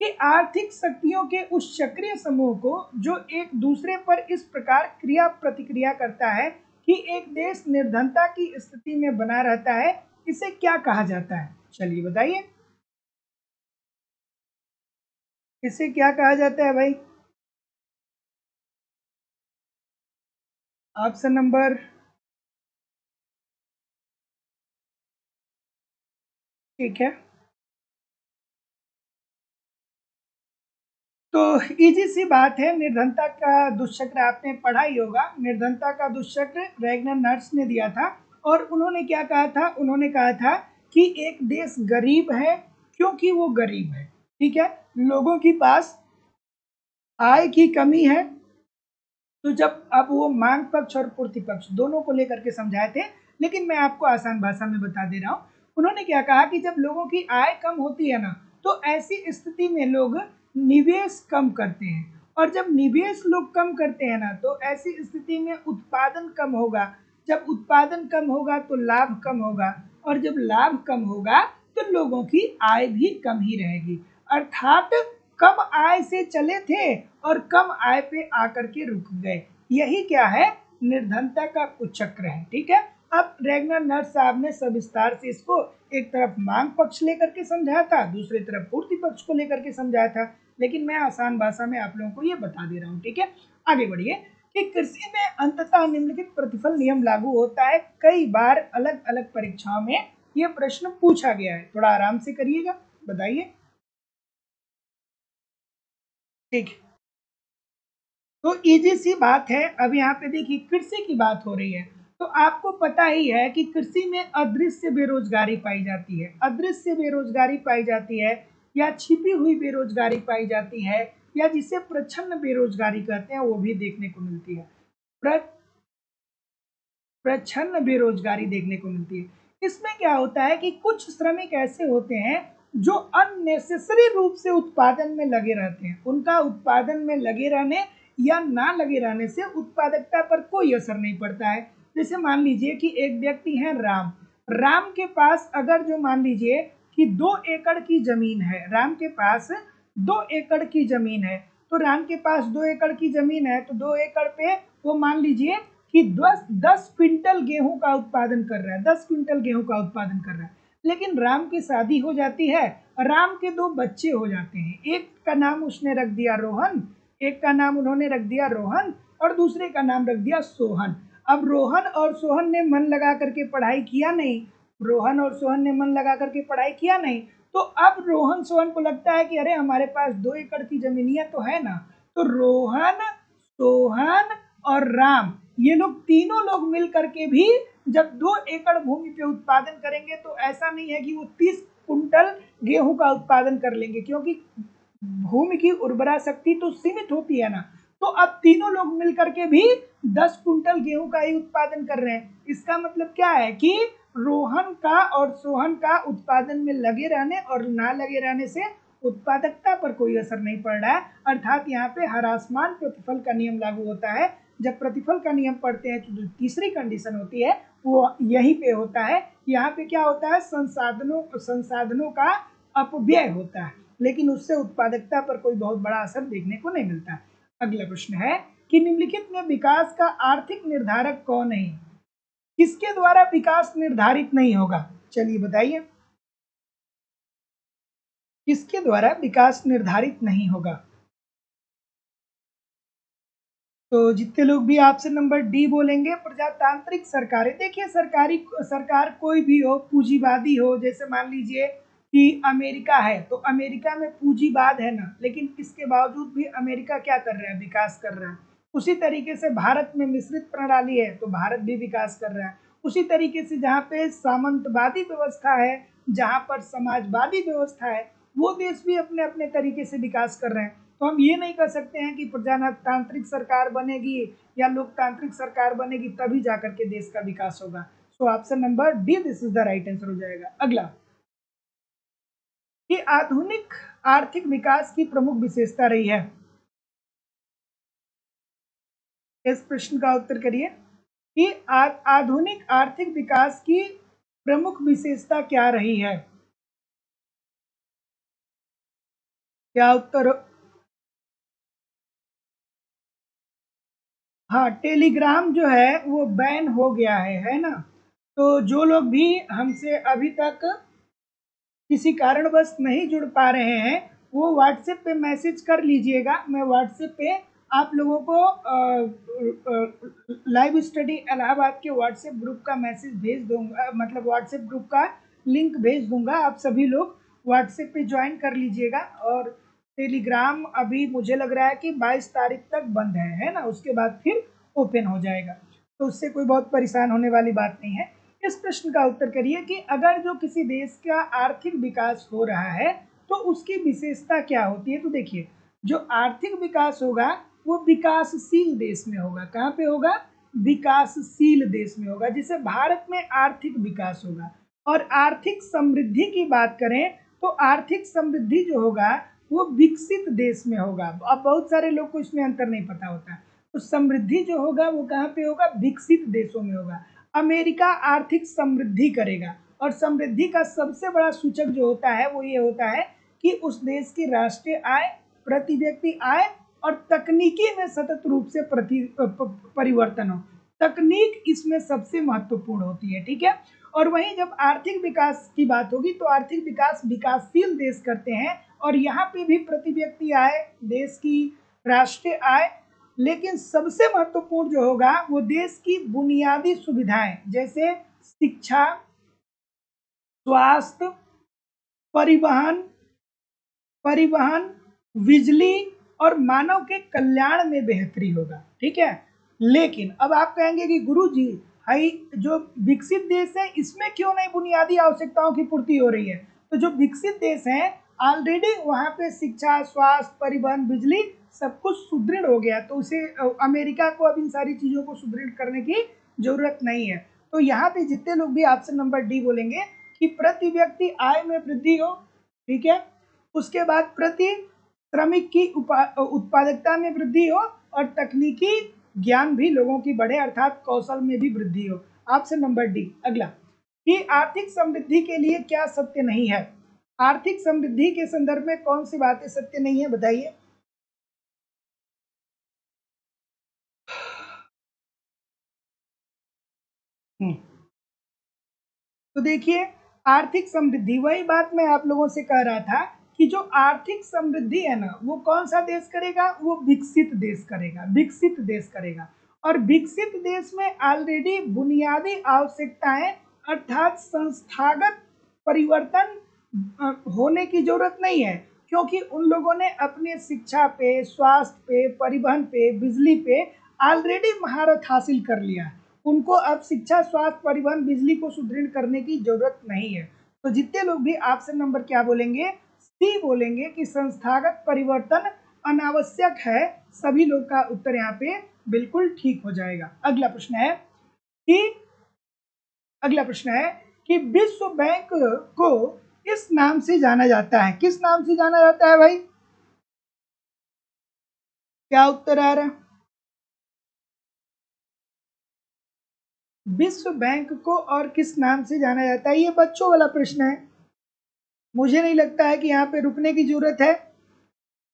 कि आर्थिक शक्तियों के उस चक्रीय समूह को जो एक दूसरे पर इस प्रकार क्रिया प्रतिक्रिया करता है कि एक देश निर्धनता की स्थिति में बना रहता है, इसे क्या कहा जाता है? चलिए बताइए, इसे क्या कहा जाता है भाई? ऑप्शन नंबर, ठीक है, तो इजी सी बात है, निर्धनता का दुष्चक्र आपने पढ़ा ही होगा। निर्धनता का दुष्चक्र रैगनर नर्स ने दिया था, और उन्होंने क्या कहा था? उन्होंने कहा था कि एक देश गरीब है क्योंकि वो गरीब है, ठीक है, लोगों के पास आय की कमी है। तो जब अब वो मांग पक्ष और पूर्ति पक्ष दोनों को लेकर के समझाए थे, लेकिन मैं आपको आसान भाषा में बता दे रहा हूँ। उन्होंने क्या कहा कि जब लोगों की आय कम होती है ना, तो ऐसी स्थिति में लोग निवेश कम करते हैं, और जब निवेश लोग कम करते हैं ना, तो ऐसी स्थिति में उत्पादन कम होगा। जब उत्पादन कम होगा तो लाभ कम होगा, और जब लाभ कम होगा तो लोगों की आय भी कम ही रहेगी। अर्थात कम आय से चले थे और कम आय पे आकर के रुक गए। यही क्या है? निर्धनता का कुचक्र है। ठीक है, अब रेगनर नर्स साहब ने सविस्तार से इसको एक तरफ मांग पक्ष लेकर के समझाया था, दूसरी तरफ पूर्ति पक्ष को लेकर के समझाया था, लेकिन मैं आसान भाषा में आप लोगों को ये बता दे रहा हूँ। ठीक है, आगे बढ़िए कि कृषि में अंततः निम्नलिखित प्रतिफल नियम लागू होता है। कई बार अलग अलग परीक्षाओं में ये प्रश्न पूछा गया है, थोड़ा आराम से करिएगा, बताइए। ठीक है, तो इजी सी बात है। अब यहाँ पे देखिए कृषि की बात हो रही है, तो आपको पता ही है कि कृषि में अदृश्य बेरोजगारी पाई जाती है। अदृश्य बेरोजगारी पाई जाती है, या छिपी हुई बेरोजगारी पाई जाती है, या जिसे प्रच्छन्न बेरोजगारी कहते हैं, वो भी देखने को मिलती है। प्रच्छन्न बेरोजगारी देखने को मिलती है। इसमें क्या होता है कि कुछ श्रमिक ऐसे होते हैं जो अननेसेसरी रूप से उत्पादन में लगे रहते हैं। उनका उत्पादन में लगे रहने या ना लगे रहने से उत्पादकता पर कोई असर नहीं पड़ता है। जैसे मान लीजिए कि एक व्यक्ति है राम। राम के पास अगर जो मान लीजिए कि 2 एकड़ की जमीन है, राम के पास 2 एकड़ की जमीन है, तो राम के पास 2 एकड़ की जमीन है, तो 2 एकड़ पे वो मान लीजिए कि 10 क्विंटल गेहूं का उत्पादन कर रहा है, 10 क्विंटल गेहूं का उत्पादन कर रहा है। लेकिन राम की शादी हो जाती है, राम के 2 बच्चे हो जाते हैं। एक का नाम उसने रख दिया रोहन, एक का नाम उन्होंने रख दिया रोहन, और दूसरे का नाम रख दिया सोहन। अब रोहन और सोहन ने मन लगा करके पढ़ाई किया नहीं, रोहन और सोहन ने मन लगा करके पढ़ाई किया नहीं, तो अब रोहन सोहन को लगता है कि अरे हमारे पास 2 एकड़ की जमीनिया तो है ना, तो रोहन, सोहन और राम, ये लोग तीनों लोग मिल करके भी जब 2 एकड़ भूमि पे उत्पादन करेंगे, तो ऐसा नहीं है कि वो 30 कुंटल गेहूं का उत्पादन कर लेंगे, क्योंकि भूमि की उर्वरा शक्ति तो सीमित होती है ना। तो अब तीनों लोग मिल करके भी 10 कुंटल गेहूं का ही उत्पादन कर रहे हैं। इसका मतलब क्या है कि रोहन का और सोहन का उत्पादन में लगे रहने और ना लगे रहने से उत्पादकता पर कोई असर नहीं पड़ रहा है। अर्थात यहाँ पे हरासमान प्रतिफल का नियम लागू होता है। जब प्रतिफल का नियम पढ़ते हैं तो जो तीसरी कंडीशन होती है वो यहीं पे होता है। यहाँ पे क्या होता है, संसाधनों का अपव्यय होता है, लेकिन उससे उत्पादकता पर कोई बहुत बड़ा असर देखने को नहीं मिलता। अगला प्रश्न है कि निम्नलिखित में विकास का आर्थिक निर्धारक कौन है? किसके द्वारा विकास निर्धारित नहीं होगा? चलिए बताइए, किसके द्वारा विकास निर्धारित नहीं होगा? तो जितने लोग भी ऑप्शन नंबर डी बोलेंगे प्रजातांत्रिक सरकारें, देखिए सरकार कोई भी हो, पूंजीवादी हो, जैसे मान लीजिए कि अमेरिका है तो अमेरिका में पूंजीवाद है ना, लेकिन इसके बावजूद भी अमेरिका क्या कर रहा है, विकास कर रहा है। उसी तरीके से भारत में मिश्रित प्रणाली है तो भारत भी विकास कर रहा है। उसी तरीके से जहाँ पे सामंतवादी व्यवस्था है, जहाँ पर समाजवादी व्यवस्था है, वो देश भी अपने अपने तरीके से विकास कर रहे हैं। तो हम ये नहीं कर सकते हैं कि प्रजातांत्रिक सरकार बनेगी या लोकतांत्रिक सरकार बनेगी तभी जाकर के देश का विकास होगा। सो option number D this is the right answer हो जाएगा। अगला, कि आधुनिक आर्थिक विकास की प्रमुख विशेषता रही है। इस प्रश्न का उत्तर करिए कि आधुनिक आर्थिक विकास की प्रमुख विशेषता क्या रही है। क्या उत्तर? हाँ, टेलीग्राम जो है वो बैन हो गया है ना। तो जो लोग भी हमसे अभी तक किसी कारणवश नहीं जुड़ पा रहे हैं वो व्हाट्सएप पे मैसेज कर लीजिएगा। मैं व्हाट्सएप पे आप लोगों को लाइव स्टडी इलाहाबाद के व्हाट्सएप ग्रुप का मैसेज भेज दूंगा, मतलब व्हाट्सएप ग्रुप का लिंक भेज दूंगा। आप सभी लोग व्हाट्सएप पे ज्वाइन कर लीजिएगा। और टेलीग्राम अभी मुझे लग रहा है कि 22 तारीख तक बंद है ना, उसके बाद फिर ओपन हो जाएगा। तो उससे कोई बहुत परेशान होने वाली बात नहीं है। इस प्रश्न का उत्तर करिए कि अगर जो किसी देश का आर्थिक विकास हो रहा है तो उसकी विशेषता क्या होती है। तो देखिए, जो आर्थिक विकास होगा वो विकासशील देश में होगा। कहाँ पे होगा? विकासशील देश में होगा। जैसे भारत में आर्थिक विकास होगा। और आर्थिक समृद्धि की बात करें तो आर्थिक समृद्धि जो होगा वो विकसित देश में होगा। अब बहुत सारे लोग को इसमें अंतर नहीं पता होता। तो समृद्धि जो होगा वो कहाँ पे होगा? विकसित देशों में होगा। अमेरिका आर्थिक समृद्धि करेगा और समृद्धि का सबसे बड़ा सूचक जो होता है वो ये होता है कि उस देश की राष्ट्रीय आय, प्रति व्यक्ति आय और तकनीकी में सतत रूप से परिवर्तन हो। तकनीक इसमें सबसे महत्वपूर्ण होती है, ठीक है। और वहीं जब आर्थिक विकास की बात होगी तो आर्थिक विकास विकासशील देश करते हैं और यहाँ पे भी प्रति व्यक्ति आय, देश की राष्ट्रीय आय, लेकिन सबसे महत्वपूर्ण जो होगा वो देश की बुनियादी सुविधाएं जैसे शिक्षा, स्वास्थ्य, परिवहन परिवहन बिजली और मानव के कल्याण में बेहतरी होगा, ठीक है। लेकिन अब आप कहेंगे कि गुरुजी भाई जो विकसित देश है इसमें क्यों नहीं बुनियादी आवश्यकताओं की पूर्ति हो रही है। तो जो विकसित देश है ऑलरेडी वहां पे शिक्षा, स्वास्थ्य, परिवहन, बिजली सब कुछ सुदृढ़ हो गया। तो उसे अमेरिका को अब इन सारी चीजों को सुदृढ़ करने की जरूरत नहीं है। तो यहाँ पे जितने लोग भी ऑप्शन नंबर डी बोलेंगे कि प्रति व्यक्ति आय में वृद्धि हो, ठीक है, उसके बाद प्रति श्रमिक की उत्पादकता में वृद्धि हो और तकनीकी ज्ञान भी लोगों की बढ़े, अर्थात कौशल में भी वृद्धि हो। Option number D. अगला, कि आर्थिक समृद्धि के लिए क्या सत्य नहीं है। आर्थिक समृद्धि के संदर्भ में कौन सी बातें सत्य नहीं है, बताइए। तो देखिए, आर्थिक समृद्धि, वही बात मैं आप लोगों से कह रहा था कि जो आर्थिक समृद्धि है ना वो कौन सा देश करेगा? वो विकसित देश करेगा, विकसित देश करेगा। और विकसित देश में ऑलरेडी बुनियादी आवश्यकताएं अर्थात संस्थागत परिवर्तन होने की जरूरत नहीं है, क्योंकि उन लोगों ने अपने शिक्षा पे, स्वास्थ्य पे, परिवहन पे, बिजली पे ऑलरेडी महारत हासिल कर लिया है। उनको अब शिक्षा, स्वास्थ्य, परिवहन, बिजली को सुदृढ़ करने की जरूरत नहीं है। तो जितने लोग भी ऑप्शन नंबर क्या बोलेंगे? सी बोलेंगे कि संस्थागत परिवर्तन अनावश्यक है। सभी लोग का उत्तर यहाँ पे बिल्कुल ठीक हो जाएगा। अगला प्रश्न है कि विश्व बैंक को किस नाम से जाना जाता है? किस नाम से जाना जाता है भाई? क्या उत्तर आ रहा है? विश्व बैंक को और किस नाम से जाना जाता है? ये बच्चों वाला प्रश्न है, मुझे नहीं लगता है कि यहाँ पे रुकने की जरूरत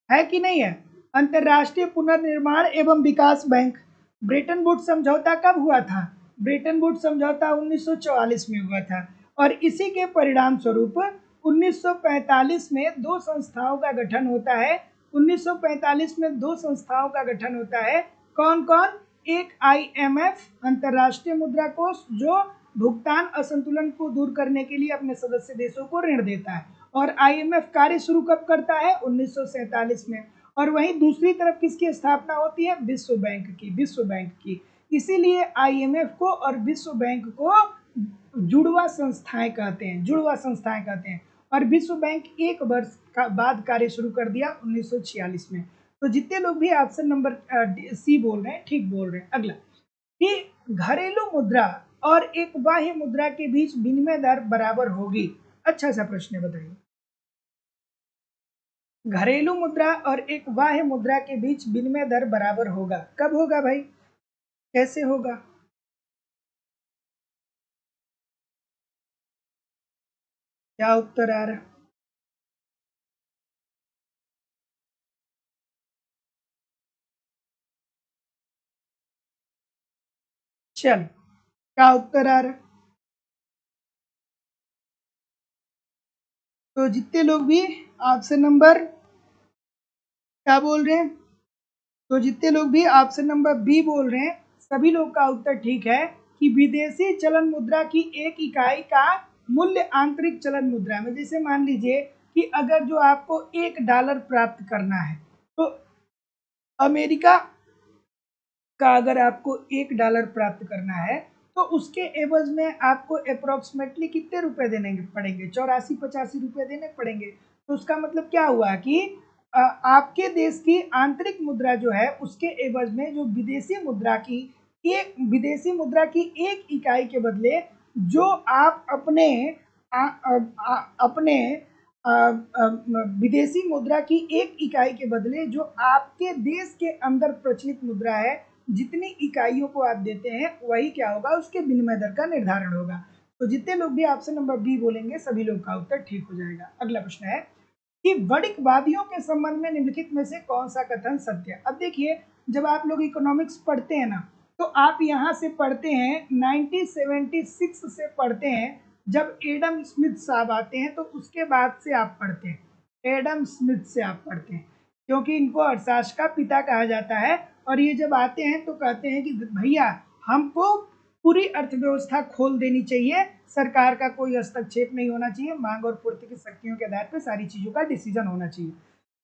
है कि नहीं है। अंतरराष्ट्रीय पुनर्निर्माण एवं विकास बैंक। ब्रेटन वुड्स समझौता कब हुआ था? ब्रेटन वुड्स समझौता 1944 में हुआ था और इसी के परिणाम स्वरूप 1945 में दो संस्थाओं का गठन होता है। 1945 में दो संस्थाओं का गठन होता है, कौन कौन? एक IMF अंतर्राष्ट्रीय मुद्रा कोष जो भुगतान असंतुलन को दूर करने के लिए अपने सदस्य देशों को ऋण देता है, और IMF कार्य शुरू कब करता है? 1947 में। और वहीं दूसरी तरफ किसकी स्थापना होती है? विश्व बैंक की, विश्व बैंक की। इसीलिए IMF को और विश्व बैंक को जुड़वा संस्थाएं कहते हैं, जुड़वा संस्थाएं कहते हैं। और विश्व बैंक एक वर्ष का बाद कार्य शुरू कर दिया 1946 में। तो जितने लोग भी ऑप्शन नंबर सी बोल रहे हैं ठीक बोल रहे हैं। अगला कि घरेलू मुद्रा और एक बाह्य मुद्रा के बीच विनिमय दर बराबर होगी। अच्छा सा प्रश्न बताइए। घरेलू मुद्रा और एक बाह्य मुद्रा के बीच विनिमय दर बराबर होगा, कब होगा भाई? कैसे होगा? क्या उत्तर आ रहा? चलो, क्या उत्तर आ रहा? तो जितने लोग भी ऑप्शन नंबर क्या बोल रहे हैं, तो जितने लोग भी ऑप्शन नंबर बी बोल रहे हैं, सभी लोग का उत्तर ठीक है कि विदेशी चलन मुद्रा की एक इकाई का मूल्य आंतरिक चलन मुद्रा में, जैसे मान लीजिए कि अगर जो आपको $1 प्राप्त करना है, तो अमेरिका का अगर आपको $1 प्राप्त करना है, तो उसके एवज में आपको अप्रोक्सीमेटली कितने रुपए देने पड़ेंगे? 84-85 रुपए देने पड़ेंगे। तो उसका मतलब क्या हुआ कि आपके देश की आंतरिक मुद्रा जो है उसके एवज में जो विदेशी मुद्रा की एक इकाई के बदले जो आप अपने आ, आ, आ, अपने विदेशी मुद्रा की एक इकाई के बदले जो आपके देश के अंदर प्रचलित मुद्रा है, जितनी इकाइयों को आप देते हैं वही क्या होगा? उसके विनिमय दर का निर्धारण होगा। तो जितने लोग भी ऑप्शन नंबर बी बोलेंगे सभी लोग का उत्तर ठीक हो जाएगा। अगला प्रश्न है कि वणिकवादियों के संबंध में निम्नलिखित में से कौन सा कथन सत्य है? अब देखिए, जब आप लोग इकोनॉमिक्स पढ़ते हैं ना, तो आप यहाँ से पढ़ते हैं 1976 से पढ़ते हैं, जब एडम स्मिथ साहब आते हैं तो उसके बाद से आप पढ़ते हैं, एडम स्मिथ से आप पढ़ते हैं, क्योंकि इनको अर्थशास्त्र का पिता कहा जाता है। और ये जब आते हैं तो कहते हैं कि भैया हमको पूरी अर्थव्यवस्था खोल देनी चाहिए, सरकार का कोई हस्तक्षेप नहीं होना चाहिए, मांग और पूर्ति की शक्तियों के आधार पर सारी चीजों का डिसीजन होना चाहिए।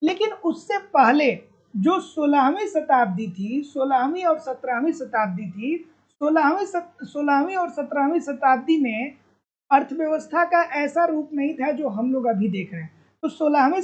लेकिन उससे पहले जो 16वीं शताब्दी थी, 16वीं और 17वीं शताब्दी थी, 16वीं और 17वीं शताब्दी में अर्थव्यवस्था का ऐसा रूप नहीं था जो हम लोग अभी देख रहे हैं। तो 16वीं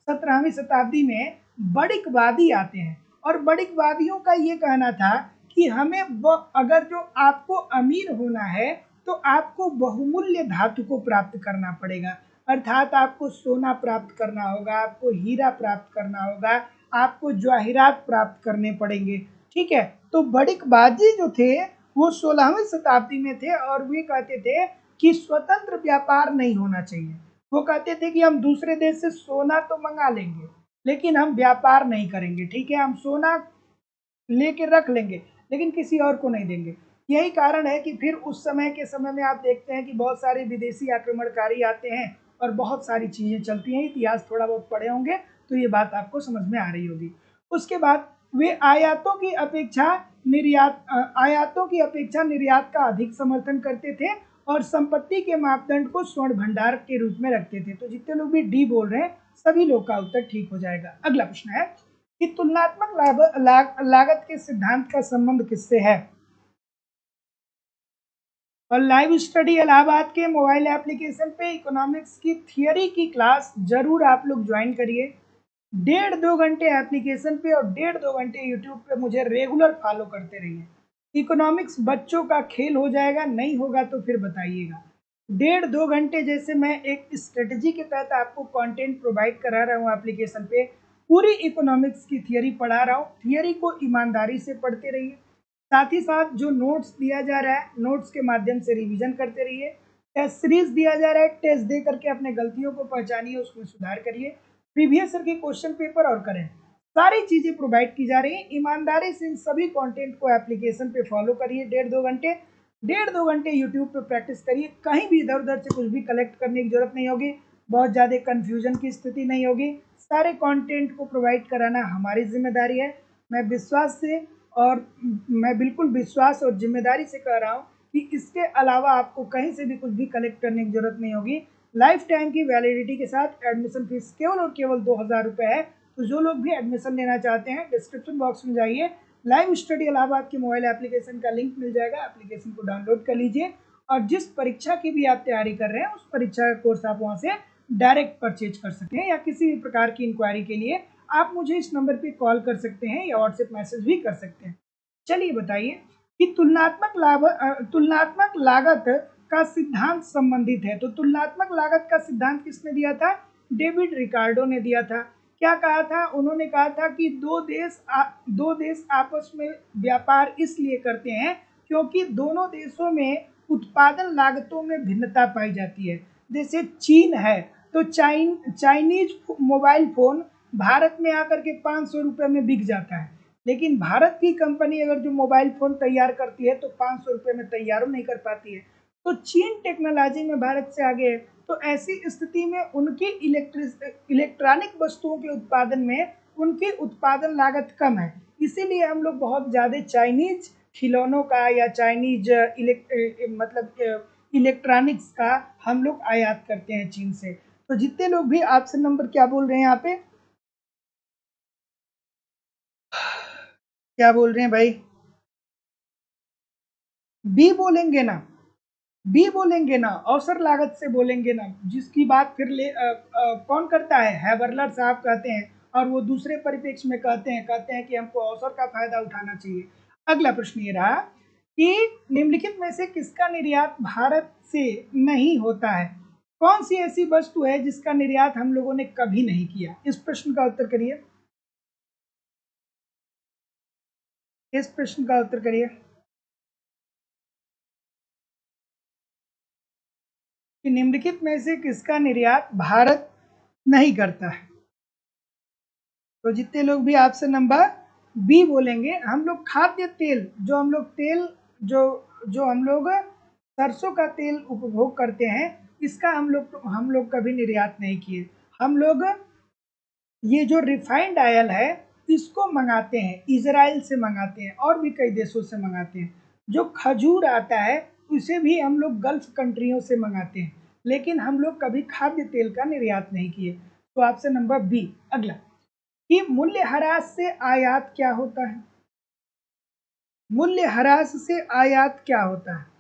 17वीं शताब्दी में बड़िकवादी आते हैं, और बड़िकवादियों का ये कहना था कि हमें अगर जो आपको अमीर होना है तो आपको बहुमूल्य धातु को प्राप्त करना पड़ेगा, अर्थात आपको सोना प्राप्त करना होगा, आपको हीरा प्राप्त करना होगा, आपको जवाहिरात प्राप्त करने पड़ेंगे। ठीक है, तो बड़िकबाजी जो थे वो 16वीं शताब्दी में थे, और वे कहते थे कि स्वतंत्र व्यापार नहीं होना चाहिए। वो कहते थे कि हम दूसरे देश से सोना तो मंगा लेंगे लेकिन हम व्यापार नहीं करेंगे। ठीक है, हम सोना लेके रख लेंगे लेकिन किसी और को नहीं देंगे। यही कारण है कि फिर उस समय के समय में आप देखते हैं कि बहुत सारे विदेशी आक्रमणकारी आते हैं और बहुत सारी चीज़ें चलती हैं। इतिहास थोड़ा बहुत पढ़े होंगे तो ये बात आपको समझ में आ रही होगी। उसके बाद वे आयातों की अपेक्षा निर्यात का अधिक समर्थन करते थे और संपत्ति के मापदंड को स्वर्ण भंडार के रूप में रखते थे। तो जितने लोग भी डी बोल रहे हैं सभी लोग का उत्तर ठीक हो जाएगा। अगला प्रश्न है कि तुलनात्मक लागत के सिद्धांत का संबंध किससे है? और लाइव स्टडी इलाहाबाद के मोबाइल एप्लीकेशन पे इकोनॉमिक्स की थियरी की क्लास जरूर आप लोग ज्वाइन करिए। 1.5-2 घंटे एप्लीकेशन पे और 1.5-2 घंटे यूट्यूब पे मुझे रेगुलर फॉलो करते रहिए। इकोनॉमिक्स बच्चों का खेल हो जाएगा, नहीं होगा तो फिर बताइएगा। 1.5-2 घंटे जैसे मैं एक स्ट्रेटजी के तहत आपको कंटेंट प्रोवाइड करा रहा हूँ एप्लीकेशन पे, पूरी इकोनॉमिक्स की थियरी पढ़ा रहा हूँ। थियरी को ईमानदारी से पढ़ते रहिए, साथ ही साथ जो नोट्स दिया जा रहा है नोट्स के माध्यम से रिवीजन करते रहिए। टेस्ट सीरीज दिया जा रहा है, टेस्ट दे करके अपने गलतियों को पहचानिए, उसमें सुधार करिए, प्रीवियस ईयर के क्वेश्चन पेपर और करें, सारी चीज़ें प्रोवाइड की जा रही हैं। ईमानदारी से इन सभी कंटेंट को एप्लीकेशन पे फॉलो करिए। 1.5-2 घंटे यूट्यूब पे प्रैक्टिस करिए, कहीं भी इधर उधर से कुछ भी कलेक्ट करने की जरूरत नहीं होगी। बहुत ज़्यादा कन्फ्यूजन की स्थिति नहीं होगी। सारे कंटेंट को प्रोवाइड कराना हमारी जिम्मेदारी है। मैं विश्वास से और मैं बिल्कुल विश्वास और जिम्मेदारी से कह रहा हूँ कि इसके अलावा आपको कहीं से भी कुछ भी कलेक्ट करने की जरूरत नहीं होगी। लाइफ टाइम की वैलिडिटी के साथ एडमिशन फीस केवल और केवल 2000 रुपये है। तो जो लोग भी एडमिशन लेना चाहते हैं डिस्क्रिप्शन बॉक्स में जाइए, लाइव स्टडी इलाहाबाद के मोबाइल एप्लीकेशन का लिंक मिल जाएगा, एप्लीकेशन को डाउनलोड कर लीजिए और जिस परीक्षा की भी आप तैयारी कर रहे हैं उस परीक्षा का कोर्स आप वहाँ से डायरेक्ट परचेज कर सकते हैं, या किसी भी प्रकार की इंक्वायरी के लिए आप मुझे इस नंबर पे कॉल कर सकते हैं या व्हाट्सएप मैसेज भी कर सकते हैं। चलिए बताइए कि तुलनात्मक लागत का सिद्धांत संबंधित है। तो तुलनात्मक लागत का सिद्धांत किसने दिया था? डेविड रिकार्डो ने दिया था। क्या कहा था? उन्होंने कहा था कि दो देश आपस में व्यापार इसलिए करते हैं क्योंकि दोनों देशों में उत्पादन लागतों में भिन्नता पाई जाती है। जैसे चीन है तो चाइनीज मोबाइल फोन भारत में आकर के 500 रुपये में बिक जाता है, लेकिन भारत की कंपनी अगर जो मोबाइल फोन तैयार करती है तो 500 रुपये में तैयार नहीं कर पाती है। तो चीन टेक्नोलॉजी में भारत से आगे है। तो ऐसी स्थिति में उनकी इलेक्ट्रॉनिक वस्तुओं के उत्पादन में उनकी उत्पादन लागत कम है, इसीलिए हम लोग बहुत ज़्यादा चाइनीज खिलौनों का या चाइनीज इलेक्ट्रॉनिक्स का हम लोग आयात करते हैं चीन से। तो जितने लोग भी आपसे नंबर क्या बोल रहे हैं यहाँ पे, क्या बोल रहे हैं भाई? बी बोलेंगे ना, बी बोलेंगे ना, अवसर लागत से बोलेंगे ना, जिसकी बात फिर कौन करता है? हैबरलर साहब कहते हैं, और वो दूसरे परिप्रेक्ष्य में कहते हैं कि हमको अवसर का फायदा उठाना चाहिए। अगला प्रश्न ये रहा कि निम्नलिखित में से किसका निर्यात भारत से नहीं होता है? कौन सी ऐसी वस्तु है जिसका निर्यात हम लोगों ने कभी नहीं किया? इस प्रश्न का उत्तर करिए, इस प्रश्न का उत्तर करिए कि निम्नलिखित में से किसका निर्यात भारत नहीं करता है? तो जितने लोग भी आपसे नंबर बी बोलेंगे, हम लोग खाद्य तेल जो हम लोग तेल जो जो हम लोग सरसों का तेल उपभोग करते हैं, इसका हम लोग कभी निर्यात नहीं किए। हम लोग ये जो रिफाइंड ऑयल है इसको मंगाते हैं, इजराइल से मंगाते हैं और भी कई देशों से मंगाते हैं। जो खजूर आता है उसे भी हम लोग गल्फ कंट्रियों से मंगाते हैं, लेकिन हम लोग कभी खाद्य तेल का निर्यात नहीं किए। तो आपसे नंबर बी। अगला कि मूल्यह्रास से आयात क्या होता है? मूल्यह्रास से आयात क्या होता है?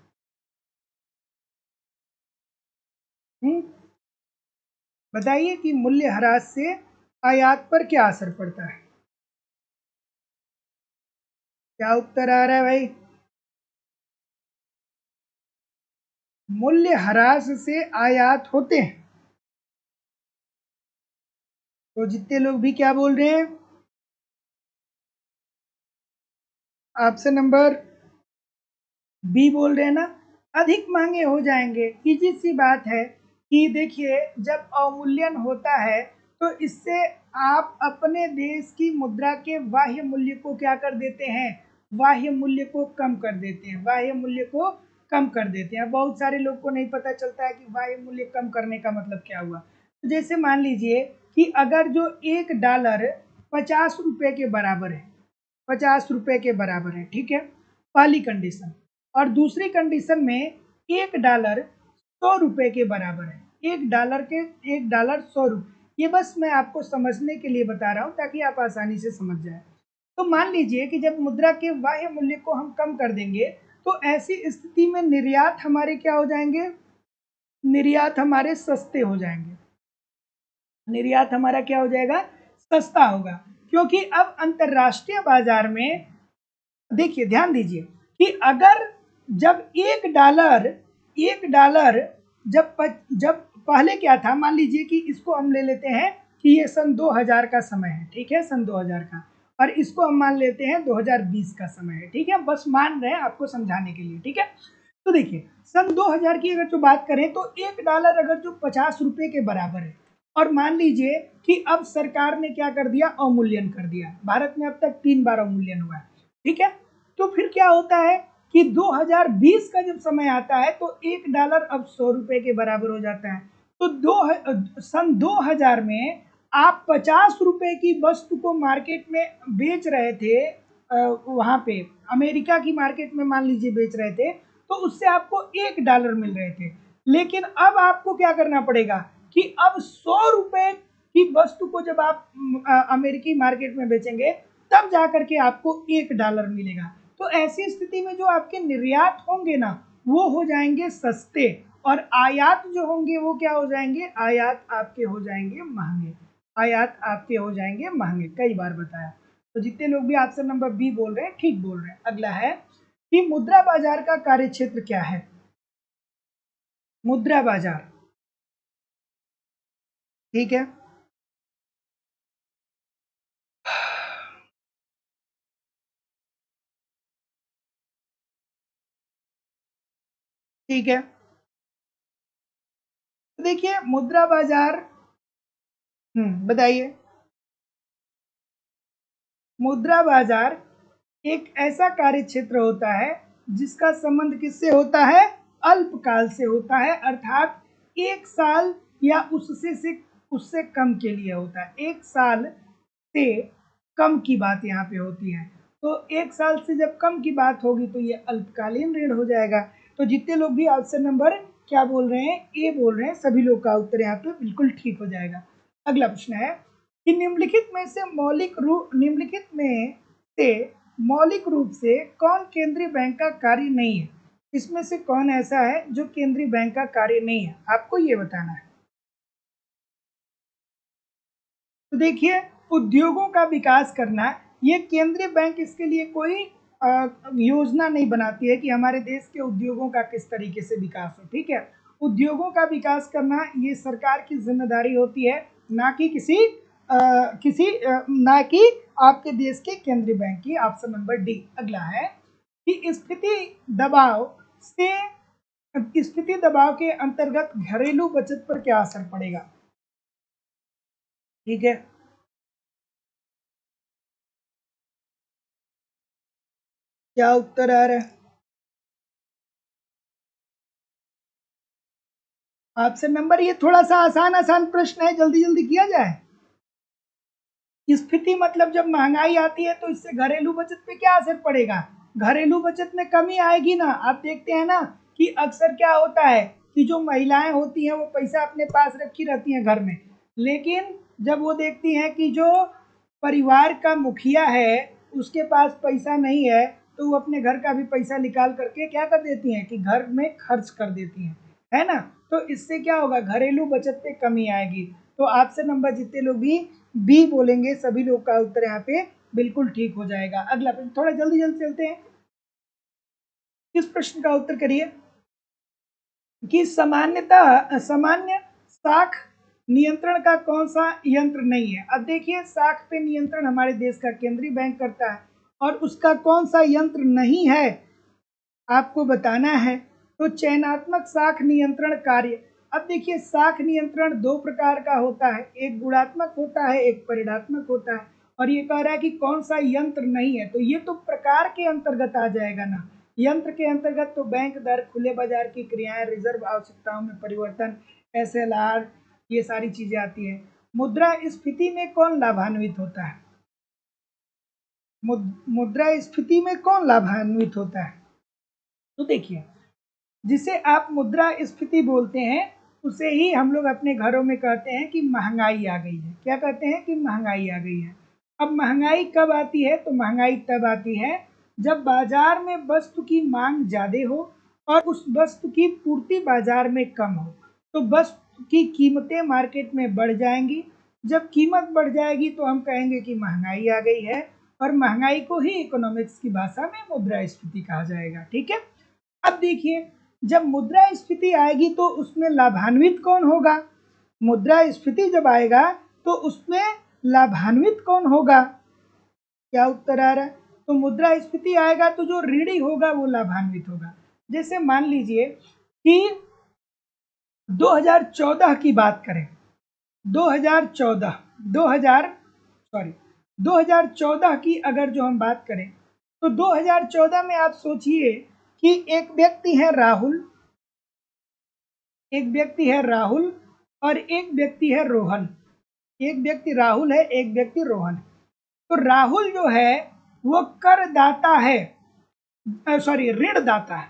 बताइए कि मूल्यह्रास से आयात पर क्या असर पड़ता है? क्या उत्तर आ रहा है भाई? मूल्यह्रास से आयात होते हैं। तो जितने लोग भी क्या बोल रहे हैं, आपसे नंबर बी बोल रहे हैं ना, अधिक महंगे हो जाएंगे। इजी सी बात है कि देखिए जब अवमूल्यन होता है तो इससे आप अपने देश की मुद्रा के बाह्य मूल्य को क्या कर देते हैं? बाह्य मूल्य को कम कर देते हैं, बाह्य मूल्य को कम कर देते हैं। बहुत सारे लोग को नहीं पता चलता है कि बाह्य मूल्य कम करने का मतलब क्या हुआ। तो जैसे मान लीजिए कि अगर जो $1 50 रुपये के बराबर है, 50 रुपये के बराबर है, ठीक है, पहली कंडीशन। और दूसरी कंडीशन में $1 100 के बराबर है, $1 100 ये बस मैं आपको समझने के लिए बता रहा हूँ ताकि आप आसानी से समझ जाए। तो मान लीजिए कि जब मुद्रा के बाह्य मूल्य को हम कम कर देंगे तो ऐसी स्थिति में निर्यात हमारे क्या हो जाएंगे? निर्यात हमारे सस्ते हो जाएंगे, निर्यात हमारा क्या हो जाएगा? सस्ता होगा। क्योंकि अब अंतरराष्ट्रीय बाजार में देखिए, ध्यान दीजिए कि अगर जब एक डॉलर जब पहले क्या था, मान लीजिए कि इसको हम ले लेते हैं कि ये सन 2000 का समय है, ठीक है, सन 2000 का, और इसको हम मान लेते हैं 2020 का समय है, ठीक है, बस मान रहे हैं आपको समझाने के लिए, ठीक है। तो देखिए सन 2000 की अगर जो बात करें तो $1 अगर जो 50 रुपये के बराबर है, और मान लीजिए कि अब सरकार ने क्या कर दिया? अवमूल्यन कर दिया। भारत में अब तक 3 बार अवमूल्यन हुआ है, ठीक है। तो फिर क्या होता है कि 2020 का जब समय आता है तो $1 अब 100 रुपये के बराबर हो जाता है। तो सन 2000 में आप 50 रुपए की वस्तु को मार्केट में बेच रहे थे, वहां पे अमेरिका की मार्केट में मान लीजिए बेच रहे थे, तो उससे आपको $1 मिल रहे थे। लेकिन अब आपको क्या करना पड़ेगा कि अब 100 रुपए की वस्तु को जब आप अमेरिकी मार्केट में बेचेंगे तब जाकर के आपको $1 मिलेगा। तो ऐसी स्थिति में जो आपके निर्यात होंगे ना वो हो जाएंगे सस्ते, और आयात जो होंगे वो क्या हो जाएंगे, आयात आपके हो जाएंगे महंगे। आयात आपके हो जाएंगे महंगे, कई बार बताया। तो जितने लोग भी ऑप्शन नंबर बी बोल रहे हैं ठीक बोल रहे हैं। अगला है कि मुद्रा बाजार का कार्य क्षेत्र क्या है। मुद्रा बाजार, ठीक है, ठीक है। तो देखिए मुद्रा बाजार, बताइए। मुद्रा बाजार एक ऐसा कार्य क्षेत्र होता है जिसका संबंध किससे होता है, अल्पकाल से होता है, अर्थात 1 साल या उससे कम के लिए होता है। 1 साल से कम की बात यहाँ पे होती है। तो 1 साल से जब कम की बात होगी तो ये अल्पकालीन ऋण हो जाएगा। तो जितने लोग भी ऑप्शन नंबर क्या बोल रहे हैं, ए बोल रहे हैं, सभी लोग का उत्तर यहाँ पे बिल्कुल ठीक हो जाएगा। अगला प्रश्न है कि निम्नलिखित में से मौलिक रूप से कौन केंद्रीय बैंक का कार्य नहीं है। इसमें से कौन ऐसा है जो केंद्रीय बैंक का कार्य नहीं है, आपको ये बताना है। तो देखिए उद्योगों का विकास करना, ये केंद्रीय बैंक इसके लिए कोई योजना नहीं बनाती है कि हमारे देश के उद्योगों का किस तरीके से विकास हो, ठीक है। उद्योगों का विकास करना ये सरकार की जिम्मेदारी होती है, ना कि ना कि आपके देश के केंद्रीय बैंक की। Option number D. अगला है कि स्थिति दबाव के अंतर्गत घरेलू बचत पर क्या असर पड़ेगा, ठीक है। क्या उत्तर आ रहा है? ऑप्शन नंबर, ये थोड़ा सा आसान आसान प्रश्न है, जल्दी जल्दी किया जाए। स्थिति मतलब जब महंगाई आती है तो इससे घरेलू बचत पे क्या असर पड़ेगा, घरेलू बचत में कमी आएगी ना। आप देखते हैं ना कि अक्सर क्या होता है कि जो महिलाएं होती हैं वो पैसा अपने पास रखी रहती हैं घर में, लेकिन जब वो देखती हैं कि जो परिवार का मुखिया है उसके पास पैसा नहीं है तो वो अपने घर का भी पैसा निकाल करके क्या कर देती हैं कि घर में खर्च कर देती हैं, है ना। तो इससे क्या होगा, घरेलू बचत पे कमी आएगी। तो ऑप्शन नंबर जितने लोग भी बी बोलेंगे सभी लोग का उत्तर यहाँ पे बिल्कुल ठीक हो जाएगा। अगला प्रश्न, थोड़ा जल्दी जल्दी चलते हैं। इस प्रश्न का उत्तर करिए कि सामान्य साख नियंत्रण का कौन सा यंत्र नहीं है। अब देखिए साख पे नियंत्रण हमारे देश का केंद्रीय बैंक करता है, और उसका कौन सा यंत्र नहीं है आपको बताना है। तो चयनात्मक साख नियंत्रण कार्य। अब देखिए साख नियंत्रण दो प्रकार का होता है, एक गुणात्मक होता है, एक परिणात्मक होता है। और ये कह रहा है कि कौन सा यंत्र नहीं है, तो ये तो प्रकार के अंतर्गत आ जाएगा ना। यंत्र के अंतर्गत तो बैंक दर, खुले बाजार की क्रियाएं, रिजर्व आवश्यकताओं में परिवर्तन, SLR, ये सारी चीजें आती है। मुद्रा स्फीति में कौन लाभान्वित होता है, मुद्रा स्फीति में कौन लाभान्वित होता है। तो देखिए जिसे आप मुद्रा स्फीति बोलते हैं उसे ही हम लोग अपने घरों में कहते हैं कि महंगाई आ गई है। क्या कहते हैं कि महंगाई आ गई है। अब महंगाई कब आती है, तो महंगाई तब आती है जब बाजार में वस्तु की मांग ज़्यादा हो और उस वस्तु की पूर्ति बाजार में कम हो, तो वस्तु की कीमतें मार्केट में बढ़ जाएंगी। जब कीमत बढ़ जाएगी तो हम कहेंगे कि महंगाई आ गई है, और महंगाई को ही इकोनॉमिक्स की भाषा में मुद्रास्फीति कहा जाएगा, ठीक है। अब देखिए जब मुद्रास्फीति आएगी तो उसमें लाभान्वित कौन होगा, मुद्रास्फीति जब आएगा तो उसमें लाभान्वित कौन होगा, क्या उत्तर आ रहा है। तो मुद्रास्फीति आएगा तो जो ऋणी होगा वो लाभान्वित होगा। जैसे मान लीजिए कि 2014 की बात करें, 2014 2000 सॉरी 2014 की अगर जो हम बात करें तो 2014 में आप सोचिए कि एक व्यक्ति है राहुल और एक व्यक्ति है रोहन। एक व्यक्ति राहुल है, एक व्यक्ति रोहन। तो राहुल जो है वो करदाता है, सॉरी ऋणदाता है।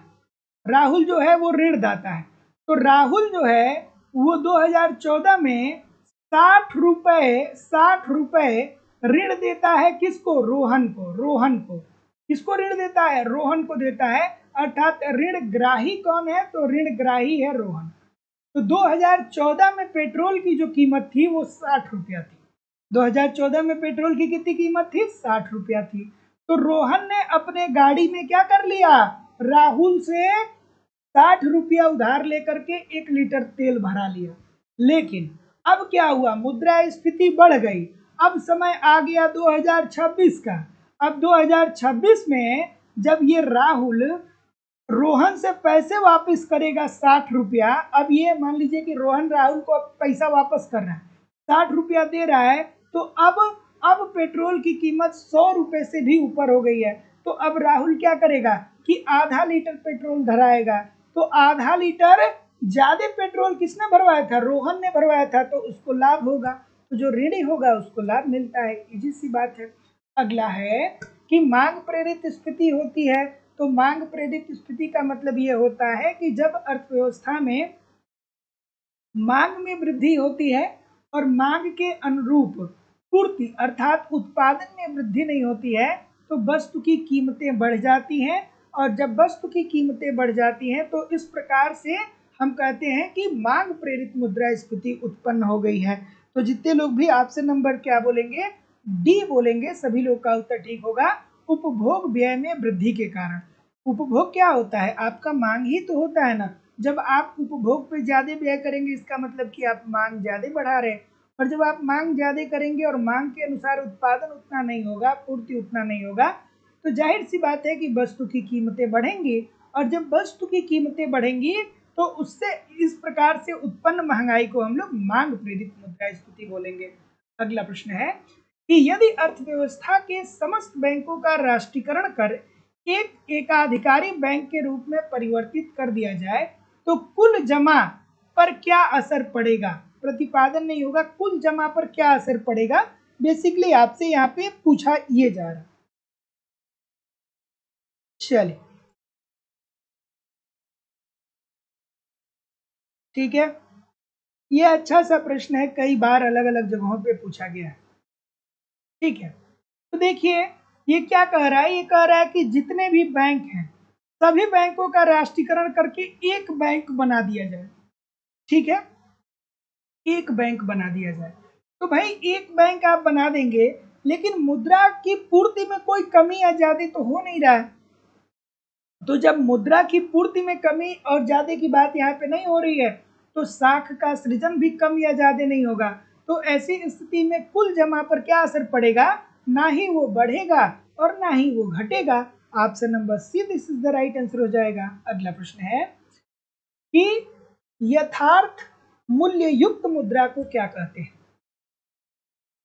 राहुल जो है वो ऋणदाता है। तो राहुल जो है वो 2014 में 60 रुपए ऋण देता है। किसको? रोहन को। रोहन को किसको ऋण देता है? रोहन को देता है। अर्थात ऋण ग्राही कौन है? तो ऋण ग्राही है रोहन। तो 2014 में पेट्रोल की जो कीमत थी वो 60 रुपया थी। 2014 में पेट्रोल की कितनी कीमत थी? 60 रुपया थी। तो रोहन ने अपने गाड़ी में क्या कर लिया? राहुल से 60 रुपया उधार लेकर के 1 लीटर तेल भरा लिया। लेकिन अब क्या हुआ? मुद्रास्फीति बढ़ गई। अब समय आ गया 2026 का। अब 2026 में जब ये राहुल रोहन से पैसे वापस करेगा 60 रुपया, अब ये मान लीजिए कि रोहन राहुल को पैसा वापस कर रहा है, 60 रुपया दे रहा है, तो अब पेट्रोल की कीमत 100 रुपये से भी ऊपर हो गई है। तो अब राहुल क्या करेगा कि आधा लीटर पेट्रोल धराएगा। तो आधा लीटर ज्यादा पेट्रोल किसने भरवाया था? रोहन ने भरवाया था। तो उसको लाभ होगा। तो जो ऋणी होगा उसको लाभ मिलता है। इजी सी बात है। अगला है कि मांग प्रेरित स्थिति होती है। तो मांग प्रेरित स्थिति का मतलब ये होता है कि जब अर्थव्यवस्था में मांग में वृद्धि होती है और मांग के अनुरूप पूर्ति अर्थात उत्पादन में वृद्धि नहीं होती है, तो वस्तु की कीमतें बढ़ जाती हैं। और जब वस्तु की कीमतें बढ़ जाती हैं तो इस प्रकार से हम कहते हैं कि मांग प्रेरित मुद्रास्फीति उत्पन्न हो गई है। तो जितने लोग भी ऑप्शन नंबर क्या बोलेंगे? डी बोलेंगे, सभी लोग का उत्तर ठीक होगा। उपभोग व्यय में वृद्धि के कारण। उपभोग क्या होता है? आपका मांग ही तो होता है ना। जब आप उपभोग पे ज्यादा व्यय करेंगे इसका मतलब कि आप मांग ज्यादा बढ़ा रहे हैं। और जब आप मांग ज्यादा करेंगे और मांग के अनुसार उत्पादन उतना नहीं होगा, पूर्ति उतना नहीं होगा, तो जाहिर सी बात है कि वस्तु की कीमतें बढ़ेंगी। और जब वस्तु की कीमतें बढ़ेंगी तो उससे इस प्रकार से उत्पन्न महंगाई को हम लोग मांग प्रेरित मुद्रास्फीति बोलेंगे। अगला प्रश्न है कि यदि अर्थव्यवस्था के समस्त बैंकों का राष्ट्रीयकरण कर एक एकाधिकारी बैंक के रूप में परिवर्तित कर दिया जाए तो कुल जमा पर क्या असर पड़ेगा? प्रतिपादन नहीं होगा, कुल जमा पर क्या असर पड़ेगा, बेसिकली आपसे यहाँ पे पूछा ये जा रहा है। चलिए ठीक है, ये अच्छा सा प्रश्न है, कई बार अलग अलग जगहों पे पूछा गया है। ठीक है, तो देखिए ये क्या कह रहा है? ये कह रहा है कि जितने भी बैंक हैं सभी बैंकों का राष्ट्रीयकरण करके एक बैंक बना दिया जाए। ठीक है, एक बैंक बना दिया जाए। तो भाई एक बैंक आप बना देंगे, लेकिन मुद्रा की पूर्ति में कोई कमी या ज्यादा तो हो नहीं रहा है। तो जब मुद्रा की पूर्ति में कमी और ज्यादा की बात यहाँ पे नहीं हो रही है, तो साख का सृजन भी कम या ज्यादा नहीं होगा। तो ऐसी स्थिति में कुल जमा पर क्या असर पड़ेगा? ना ही वो बढ़ेगा और ना ही वो घटेगा। Option number see this is the right answer हो जाएगा। अगला प्रश्न है कि यथार्थ मूल्य युक्त मुद्रा को क्या कहते हैं?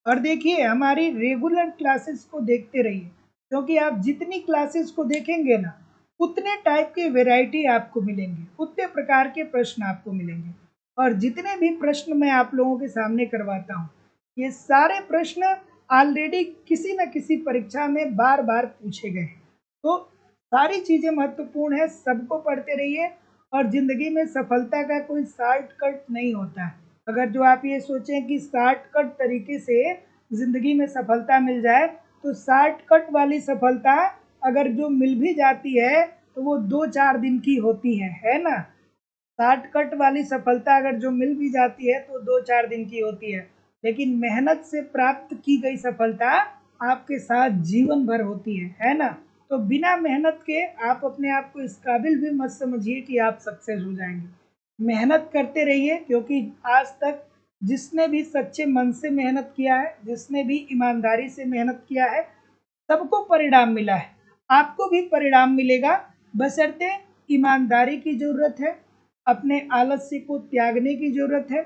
और देखिए हमारी रेगुलर क्लासेस को देखते रहिए, क्योंकि आप जितनी क्लासेस को देखेंगे ना उतने टाइप के वैरायटी आपको मिलेंगे, उतने प्रकार के प्रश्न आपको मिलेंगे। और जितने भी प्रश्न मैं आप लोगों के सामने करवाता हूँ ये सारे प्रश्न ऑलरेडी किसी न किसी परीक्षा में बार बार पूछे गए हैं। तो सारी चीज़ें महत्वपूर्ण है, सबको पढ़ते रहिए। और ज़िंदगी में सफलता का कोई शॉर्टकट नहीं होता है। अगर जो आप ये सोचें कि शॉर्टकट तरीके से ज़िंदगी में सफलता मिल जाए, तो शॉर्टकट वाली सफलता अगर जो मिल भी जाती है तो वो 2-4 दिन की होती है ना। शॉर्टकट वाली सफलता अगर जो मिल भी जाती है तो 2-4 दिन की होती है, लेकिन मेहनत से प्राप्त की गई सफलता आपके साथ जीवन भर होती है ना। तो बिना मेहनत के आप अपने आप को इस काबिल भी मत समझिए कि आप सक्सेस हो जाएंगे। मेहनत करते रहिए, क्योंकि आज तक जिसने भी सच्चे मन से मेहनत किया है, जिसने भी ईमानदारी से मेहनत किया है, सबको परिणाम मिला है। आपको भी परिणाम मिलेगा, बशर्ते ईमानदारी की ज़रूरत है, अपने आलस्य को त्यागने की ज़रूरत है,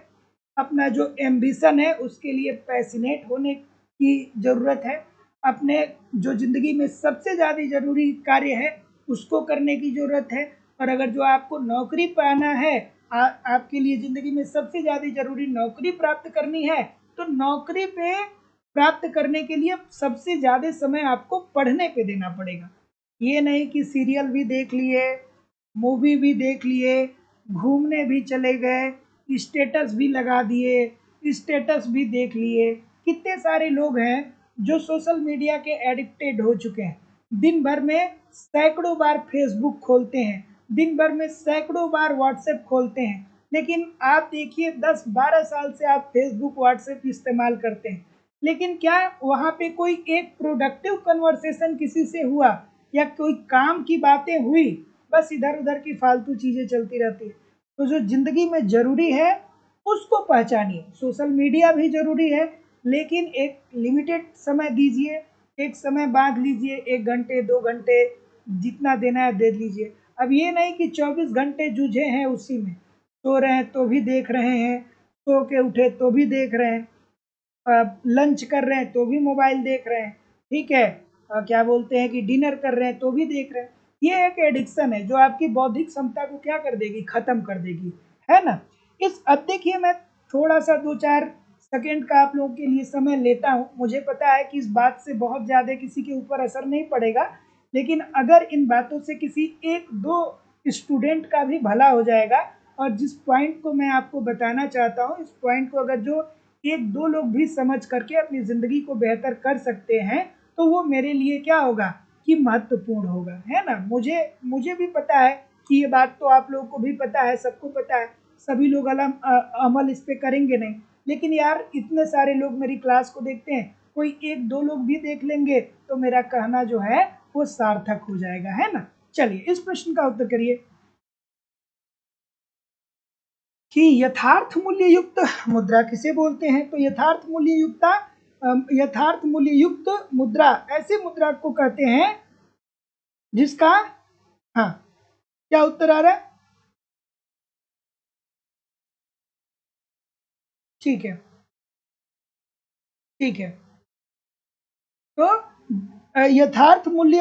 अपना जो एम्बिशन है उसके लिए पैशनेट होने की ज़रूरत है, अपने जो ज़िंदगी में सबसे ज़्यादा ज़रूरी कार्य है उसको करने की ज़रूरत है। और अगर जो आपको नौकरी पाना है आपके लिए ज़िंदगी में सबसे ज़्यादा ज़रूरी नौकरी प्राप्त करनी है, तो नौकरी पे प्राप्त करने के लिए सबसे ज़्यादा समय आपको पढ़ने पे देना पड़ेगा। ये नहीं कि सीरियल भी देख लिए, मूवी भी देख लिए, घूमने भी चले गए, स्टेटस भी लगा दिए, स्टेटस भी देख लिए। कितने सारे लोग हैं जो सोशल मीडिया के एडिक्टेड हो चुके हैं। दिन भर में सैकड़ों बार फेसबुक खोलते हैं, दिन भर में सैकड़ों बार व्हाट्सएप खोलते हैं, लेकिन आप देखिए 10-12 साल से आप फेसबुक व्हाट्सएप इस्तेमाल करते हैं, लेकिन क्या वहाँ पे कोई एक प्रोडक्टिव कन्वर्सेशन किसी से हुआ या कोई काम की बातें हुई? बस इधर उधर की फालतू चीज़ें चलती रहती है। तो जो ज़िंदगी में ज़रूरी है उसको पहचानिए। सोशल मीडिया भी ज़रूरी है, लेकिन एक लिमिटेड समय दीजिए, एक समय बांध लीजिए, 1 घंटे 2 घंटे जितना देना है दे लीजिए। अब ये नहीं कि 24 घंटे जूझे हैं उसी में, सो रहे हैं तो भी देख रहे हैं, सो के उठे तो भी देख रहे हैं, लंच कर रहे हैं तो भी मोबाइल देख रहे हैं, ठीक है, क्या बोलते हैं कि डिनर कर रहे हैं तो भी देख रहे हैं। ये एक एडिक्शन है जो आपकी बौद्धिक क्षमता को क्या कर देगी, खत्म कर देगी, है ना। अब देखिए मैं थोड़ा सा 2-4 सेकेंड का आप लोगों के लिए समय लेता हूँ। मुझे पता है कि इस बात से बहुत ज़्यादा किसी के ऊपर असर नहीं पड़ेगा, लेकिन अगर इन बातों से किसी 1-2 स्टूडेंट का भी भला हो जाएगा, और जिस पॉइंट को मैं आपको बताना चाहता हूँ, इस पॉइंट को अगर जो 1-2 लोग भी समझ करके अपनी ज़िंदगी को बेहतर कर सकते हैं, तो वो मेरे लिए क्या होगा कि महत्वपूर्ण होगा, है ना। मुझे मुझे भी पता है कि ये बात तो आप लोगों को भी पता है, सबको पता है, सभी लोग अमल इस पे करेंगे नहीं, लेकिन यार इतने सारे लोग मेरी क्लास को देखते हैं, कोई 1-2 लोग भी देख लेंगे तो मेरा कहना जो है वो सार्थक हो जाएगा, है ना। चलिए इस प्रश्न का उत्तर करिए कि यथार्थ मूल्य युक्त मुद्रा किसे बोलते हैं। तो यथार्थ मूल्य युक्त मुद्रा ऐसे मुद्रा को कहते हैं जिसका, हाँ, क्या उत्तर आ रहा है? ठीक है, ठीक है। तो यथार्थ मूल्य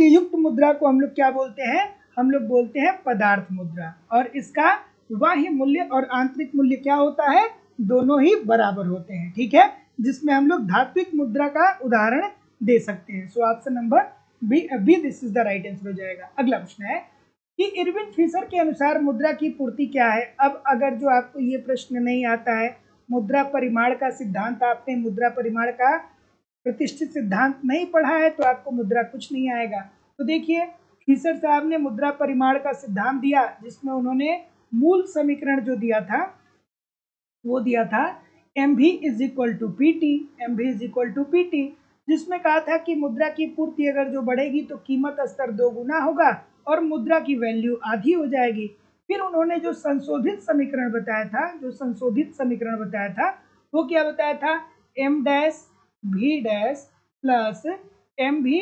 युक्त मुद्रा को हम लोग क्या बोलते हैं, हम लोग बोलते हैं पदार्थ मुद्रा, और इसका बाह्य मूल्य और आंतरिक मूल्य क्या होता है, दोनों ही बराबर होते हैं, ठीक है, जिसमें हम लोग धात्विक मुद्रा का उदाहरण दे सकते हैं। So option number B this is the right answer हो जाएगा। अगला प्रश्न है कि इरविन फिशर के अनुसार मुद्रा की पूर्ति क्या है। अब अगर जो आपको ये प्रश्न नहीं आता है, मुद्रा परिमाण का सिद्धांत, आपने मुद्रा परिमाण का प्रतिष्ठित सिद्धांत नहीं पढ़ा है, तो आपको मुद्रा कुछ नहीं आएगा। तो देखिए फिशर साहब ने मुद्रा परिमाण का सिद्धांत दिया, जिसमें उन्होंने मूल समीकरण जो दिया था वो दिया था एम भी is equal to P T, M भी is equal to P T, जिसमें कहा था कि मुद्रा की पूर्ति अगर जो बढ़ेगी तो कीमत स्तर 2 गुना होगा और मुद्रा की वैल्यू आधी हो जाएगी। फिर उन्होंने जो संशोधित समीकरण बताया था वो क्या बताया था, M dash v dash plus M भी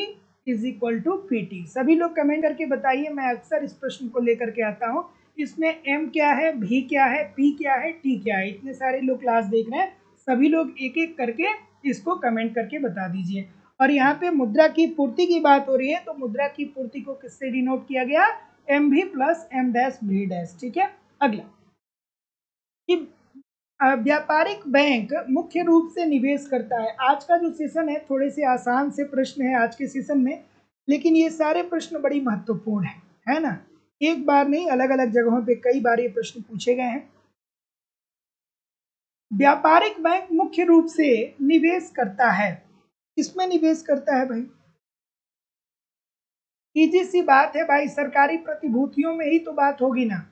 is equal to P T. सभी लोग कमेंट करके बताइए, मैं अक्सर इस प्रश्न को लेकर के आता हूँ। इसमें एम क्या है, भी क्या है, पी क्या है, टी क्या है, इतने सारे लोग क्लास देख रहे हैं, सभी लोग एक एक करके इसको कमेंट करके बता दीजिए। और यहाँ पे मुद्रा की पूर्ति की बात हो रही है, तो मुद्रा की पूर्ति को किससे डिनोट किया गया, एम भी plus M dash v dash, ठीक है। अगला कि व्यापारिक बैंक मुख्य रूप से निवेश करता है। आज का जो सेशन है थोड़े से आसान से प्रश्न है आज के सेशन में, लेकिन ये सारे प्रश्न बड़ी महत्वपूर्ण है ना। एक बार नहीं, अलग अलग जगहों पे कई बार ये प्रश्न पूछे गए हैं। व्यापारिक बैंक मुख्य रूप से निवेश करता है, किसमें निवेश करता है भाई, इजी सी बात है भाई, सरकारी प्रतिभूतियों में ही तो बात होगी ना,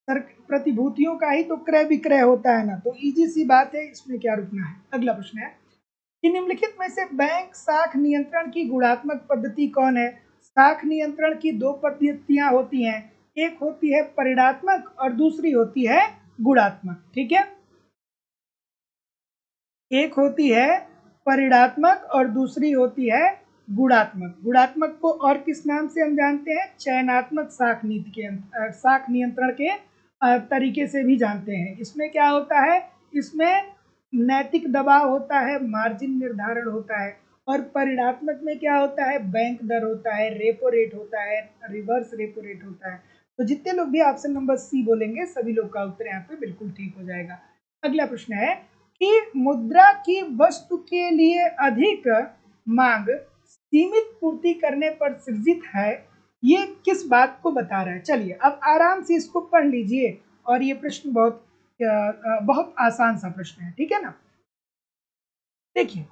प्रतिभूतियों का ही तो क्रय विक्रय होता है ना, तो इजी सी बात है, इसमें क्या रुकना है। अगला प्रश्न है कि निम्नलिखित में से बैंक शाख नियंत्रण की गुणात्मक पद्धति कौन है। शाख नियंत्रण की 2 पद्धतियां होती हैं, एक होती है परिणात्मक और दूसरी होती है गुणात्मक, ठीक है। एक होती है परिणात्मक और दूसरी होती है गुणात्मक। गुणात्मक को और किस नाम से हम जानते हैं, चयनात्मक शाख नीति के शाख नियंत्रण के तरीके से भी जानते हैं। इसमें क्या होता है, इसमें नैतिक दबाव होता है, मार्जिन निर्धारण होता है, और परिणात्मक में क्या होता है, बैंक दर होता है, रेपो रेट होता है, रिवर्स रेपो रेट होता है। तो जितने लोग भी ऑप्शन नंबर सी बोलेंगे सभी लोग का उत्तर यहाँ पे बिल्कुल ठीक हो जाएगा। अगला प्रश्न है कि मुद्रा की वस्तु के लिए अधिक मांग सीमित पूर्ति करने पर सृजित है, ये किस बात को बता रहा है। चलिए अब आराम से इसको पढ़ लीजिए, और ये प्रश्न बहुत आसान सा प्रश्न है, ठीक है ना। देखिए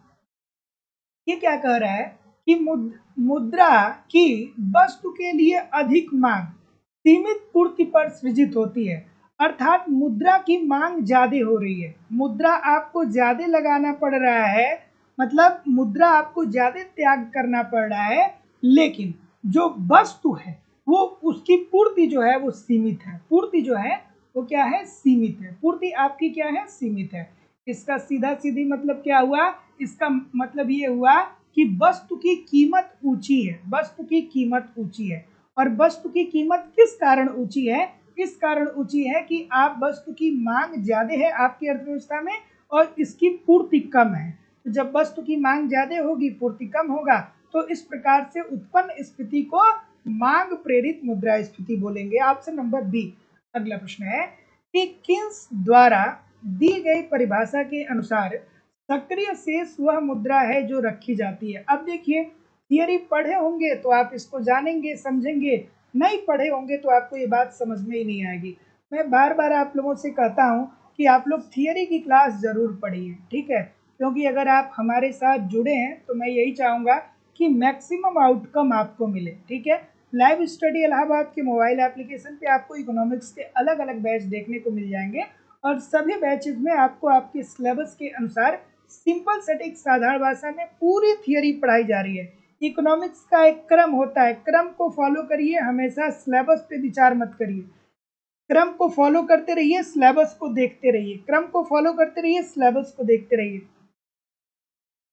ये क्या कह रहा है कि मुद्रा की वस्तु के लिए अधिक मांग सीमित पूर्ति पर सृजित होती है, अर्थात मुद्रा की मांग ज्यादा हो रही है, मुद्रा आपको ज्यादा लगाना पड़ रहा है, मतलब मुद्रा आपको ज्यादा त्याग करना पड़ रहा है, लेकिन जो वस्तु है वो उसकी पूर्ति जो है वो सीमित है, पूर्ति जो है वो क्या है, सीमित है, पूर्ति आपकी क्या है, सीमित है। इसका सीधा सीधी मतलब क्या हुआ, इसका मतलब ये हुआ कि वस्तु की कीमत ऊंची है, वस्तु की कीमत ऊंची है, और वस्तु की कीमत किस कारण ऊंची है, इस कारण ऊंची है कि आप वस्तु की मांग ज्यादा है आपकी अर्थव्यवस्था में और इसकी पूर्ति कम है। तो जब वस्तु की मांग ज्यादा होगी पूर्ति कम होगा, तो इस प्रकार से उत्पन्न स्थिति को मांग प्रेरित मुद्रास्फीति बोलेंगे, ऑप्शन नंबर बी। अगला प्रश्न है कि किन्स द्वारा दी गई परिभाषा के अनुसार सक्रिय शेष वह मुद्रा है जो रखी जाती है। अब देखिए थियरी पढ़े होंगे तो आप इसको जानेंगे समझेंगे, नहीं पढ़े होंगे तो आपको ये बात समझ में ही नहीं आएगी। मैं बार बार आप लोगों से कहता हूँ कि आप लोग थियरी की क्लास जरूर पढ़िए, ठीक है, क्योंकि अगर आप हमारे साथ जुड़े हैं तो मैं यही चाहूँगा कि मैक्सिमम आउटकम आपको मिले, ठीक है। लाइव स्टडी इलाहाबाद के मोबाइल एप्लीकेशन पे आपको इकोनॉमिक्स के अलग अलग बैच देखने को मिल जाएंगे, और सभी बैचेज में आपको आपके सिलेबस के अनुसार सिंपल सटीक साधारण भाषा में पूरी थियरी पढ़ाई जा रही है। इकोनॉमिक्स का एक क्रम होता है, क्रम को फॉलो करिए, हमेशा सिलेबस पे विचार मत करिए, क्रम को फॉलो करते रहिए, सिलेबस को देखते रहिए, क्रम को फॉलो करते रहिए, सिलेबस को देखते रहिए।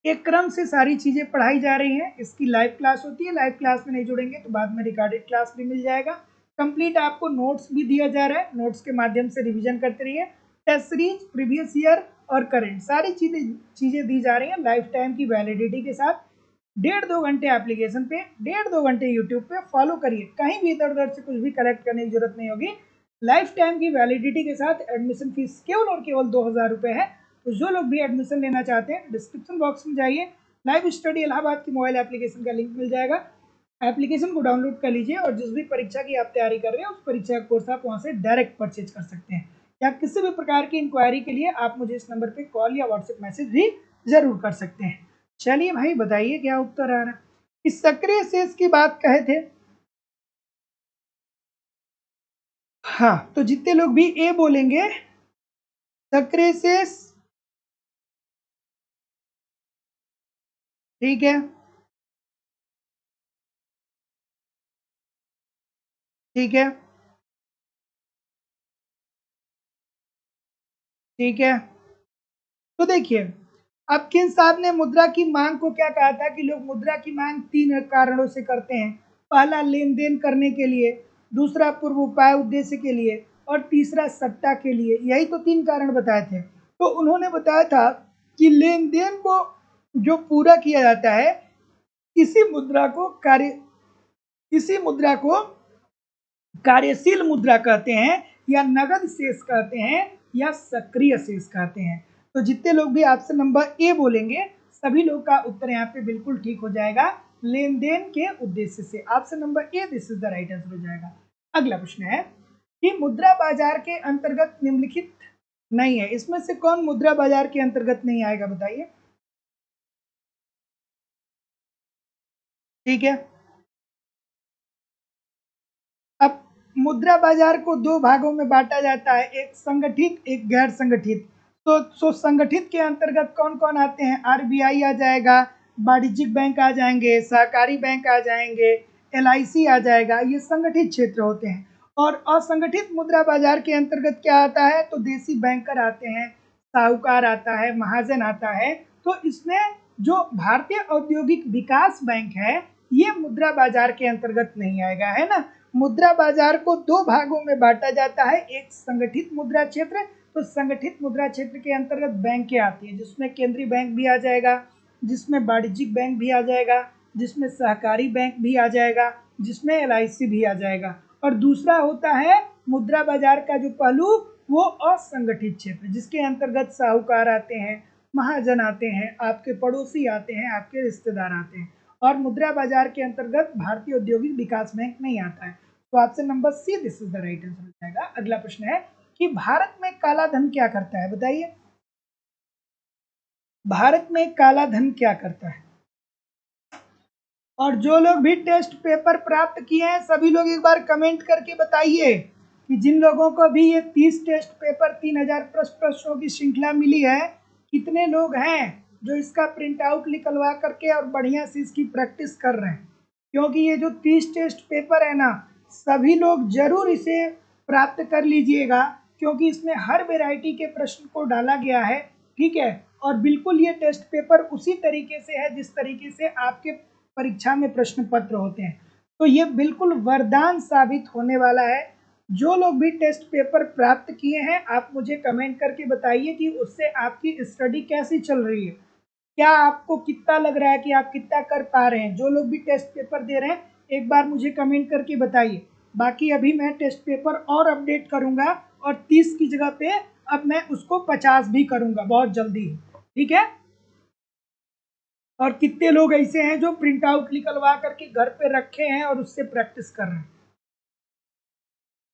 एक क्रम से सारी चीजें पढ़ाई जा रही हैं। इसकी लाइव क्लास होती है, लाइव क्लास में नहीं जुड़ेंगे तो बाद में रिकॉर्डेड क्लास भी मिल जाएगा। कंप्लीट आपको नोट्स भी दिया जा रहा है, नोट्स के माध्यम से रिवीजन करते रहिए। टेस्ट सीरीज, प्रीवियस ईयर और करंट सारी चीजें दी जा रही हैं लाइफ टाइम की वैलिडिटी के साथ। 1.5-2 घंटे एप्लीकेशन पे, 1.5-2 घंटे यूट्यूब पे फॉलो करिए, कहीं भी इधर उधर से कुछ भी कलेक्ट करने की जरूरत नहीं होगी। लाइफ टाइम की वैलिडिटी के साथ एडमिशन फीस केवल और केवल 2000 रुपये है। तो जो लोग भी एडमिशन लेना चाहते हैं डिस्क्रिप्शन बॉक्स में जाइए, लाइव स्टडी इलाहाबाद की मोबाइल एप्लीकेशन का लिंक मिल जाएगा, एप्लीकेशन को डाउनलोड कर लीजिए और जिस भी परीक्षा की आप तैयारी कर रहे हैं उस परीक्षा का कोर्स आप वहां से डायरेक्ट परचेज कर सकते हैं, या किसी भी प्रकार की इंक्वायरी के लिए आप मुझे इस नंबर पे कॉल या व्हाट्सएप मैसेज भी जरूर कर सकते हैं। चलिए भाई बताइए क्या उत्तर आ रहा है। इस सक्रिय शेष की बात कहे थे, हाँ, तो जितने लोग भी ए बोलेंगे सक्रिय शेष, ठीक है, ठीक है, ठीक है। तो देखिए अब किन साहब ने मुद्रा की मांग को क्या कहा था कि लोग मुद्रा की मांग 3 कारणों से करते हैं। पहला लेन देन करने के लिए, दूसरा पूर्व उपाय उद्देश्य के लिए, और तीसरा सट्टा के लिए, यही तो 3 कारण बताए थे। तो उन्होंने बताया था कि लेन देन को जो पूरा किया जाता है इसी मुद्रा को कार्यशील मुद्रा कहते हैं, या नगद शेष कहते हैं, या सक्रिय शेष कहते हैं। तो जितने लोग भी ऑप्शन नंबर ए बोलेंगे सभी लोग का उत्तर यहाँ पे बिल्कुल ठीक हो जाएगा, लेन देन के उद्देश्य से। Option number A this is the right answer हो जाएगा। अगला प्रश्न है कि मुद्रा बाजार के अंतर्गत निम्नलिखित नहीं है, इसमें से कौन मुद्रा बाजार के अंतर्गत नहीं आएगा बताइए। ठीक है, अब मुद्रा बाजार को 2 भागों में बांटा जाता है, एक संगठित एक गैर संगठित। तो संगठित के अंतर्गत कौन कौन आते हैं, आरबीआई आ जाएगा, वाणिज्यिक बैंक आ जाएंगे, सहकारी बैंक आ जाएंगे, एलआईसी आ जाएगा, ये संगठित क्षेत्र होते हैं। और असंगठित मुद्रा बाजार के अंतर्गत क्या आता है, तो देसी बैंकर आते हैं, साहूकार आता है, महाजन आता है। तो इसमें जो भारतीय औद्योगिक विकास बैंक है ये मुद्रा बाजार के अंतर्गत नहीं आएगा, है ना। मुद्रा बाजार को 2 भागों में बांटा जाता है, एक संगठित मुद्रा क्षेत्र, तो संगठित मुद्रा क्षेत्र के अंतर्गत बैंकें आती है, जिसमें केंद्रीय बैंक भी आ जाएगा, जिसमें वाणिज्यिक बैंक भी आ जाएगा, जिसमें सहकारी बैंक भी आ जाएगा, जिसमें एलआईसी भी आ जाएगा। और दूसरा होता है मुद्रा बाजार का जो पहलू वो असंगठित क्षेत्र, जिसके अंतर्गत साहूकार आते हैं, महाजन आते हैं, आपके पड़ोसी आते हैं, आपके रिश्तेदार आते हैं। और मुद्रा बाजार के अंतर्गत भारतीय औद्योगिक विकास बैंक नहीं आता है। तो option number see this is the right answer हो जाएगा। अगला प्रश्न है कि भारत में काला धन क्या करता है, बताइए। भारत में काला धन क्या करता है? और जो लोग भी टेस्ट पेपर प्राप्त किए हैं सभी लोग एक बार कमेंट करके बताइए कि जिन लोगों को भी ये 30 टेस्ट पेपर 3000 प्रश्नों की श्रृंखला मिली है, कितने लोग हैं जो इसका प्रिंट आउट निकलवा करके और बढ़िया से इसकी प्रैक्टिस कर रहे हैं। क्योंकि ये जो 30 टेस्ट पेपर है ना, सभी लोग जरूर इसे प्राप्त कर लीजिएगा, क्योंकि इसमें हर वैरायटी के प्रश्न को डाला गया है, ठीक है। और बिल्कुल ये टेस्ट पेपर उसी तरीके से है जिस तरीके से आपके परीक्षा में प्रश्न पत्र होते हैं। तो ये बिल्कुल वरदान साबित होने वाला है। जो लोग भी टेस्ट पेपर प्राप्त किए हैं आप मुझे कमेंट करके बताइए कि उससे आपकी स्टडी कैसी चल रही है, क्या आपको कितना लग रहा है कि आप कितना कर पा रहे हैं। जो लोग भी टेस्ट पेपर दे रहे हैं एक बार मुझे कमेंट करके बताइए। बाकी अभी मैं टेस्ट पेपर और अपडेट करूंगा और 30 की जगह पे अब मैं उसको 50 भी करूंगा बहुत जल्दी, ठीक है। और कितने लोग ऐसे हैं जो प्रिंट आउट निकलवा करके घर पे रखे हैं और उससे प्रैक्टिस कर रहे हैं,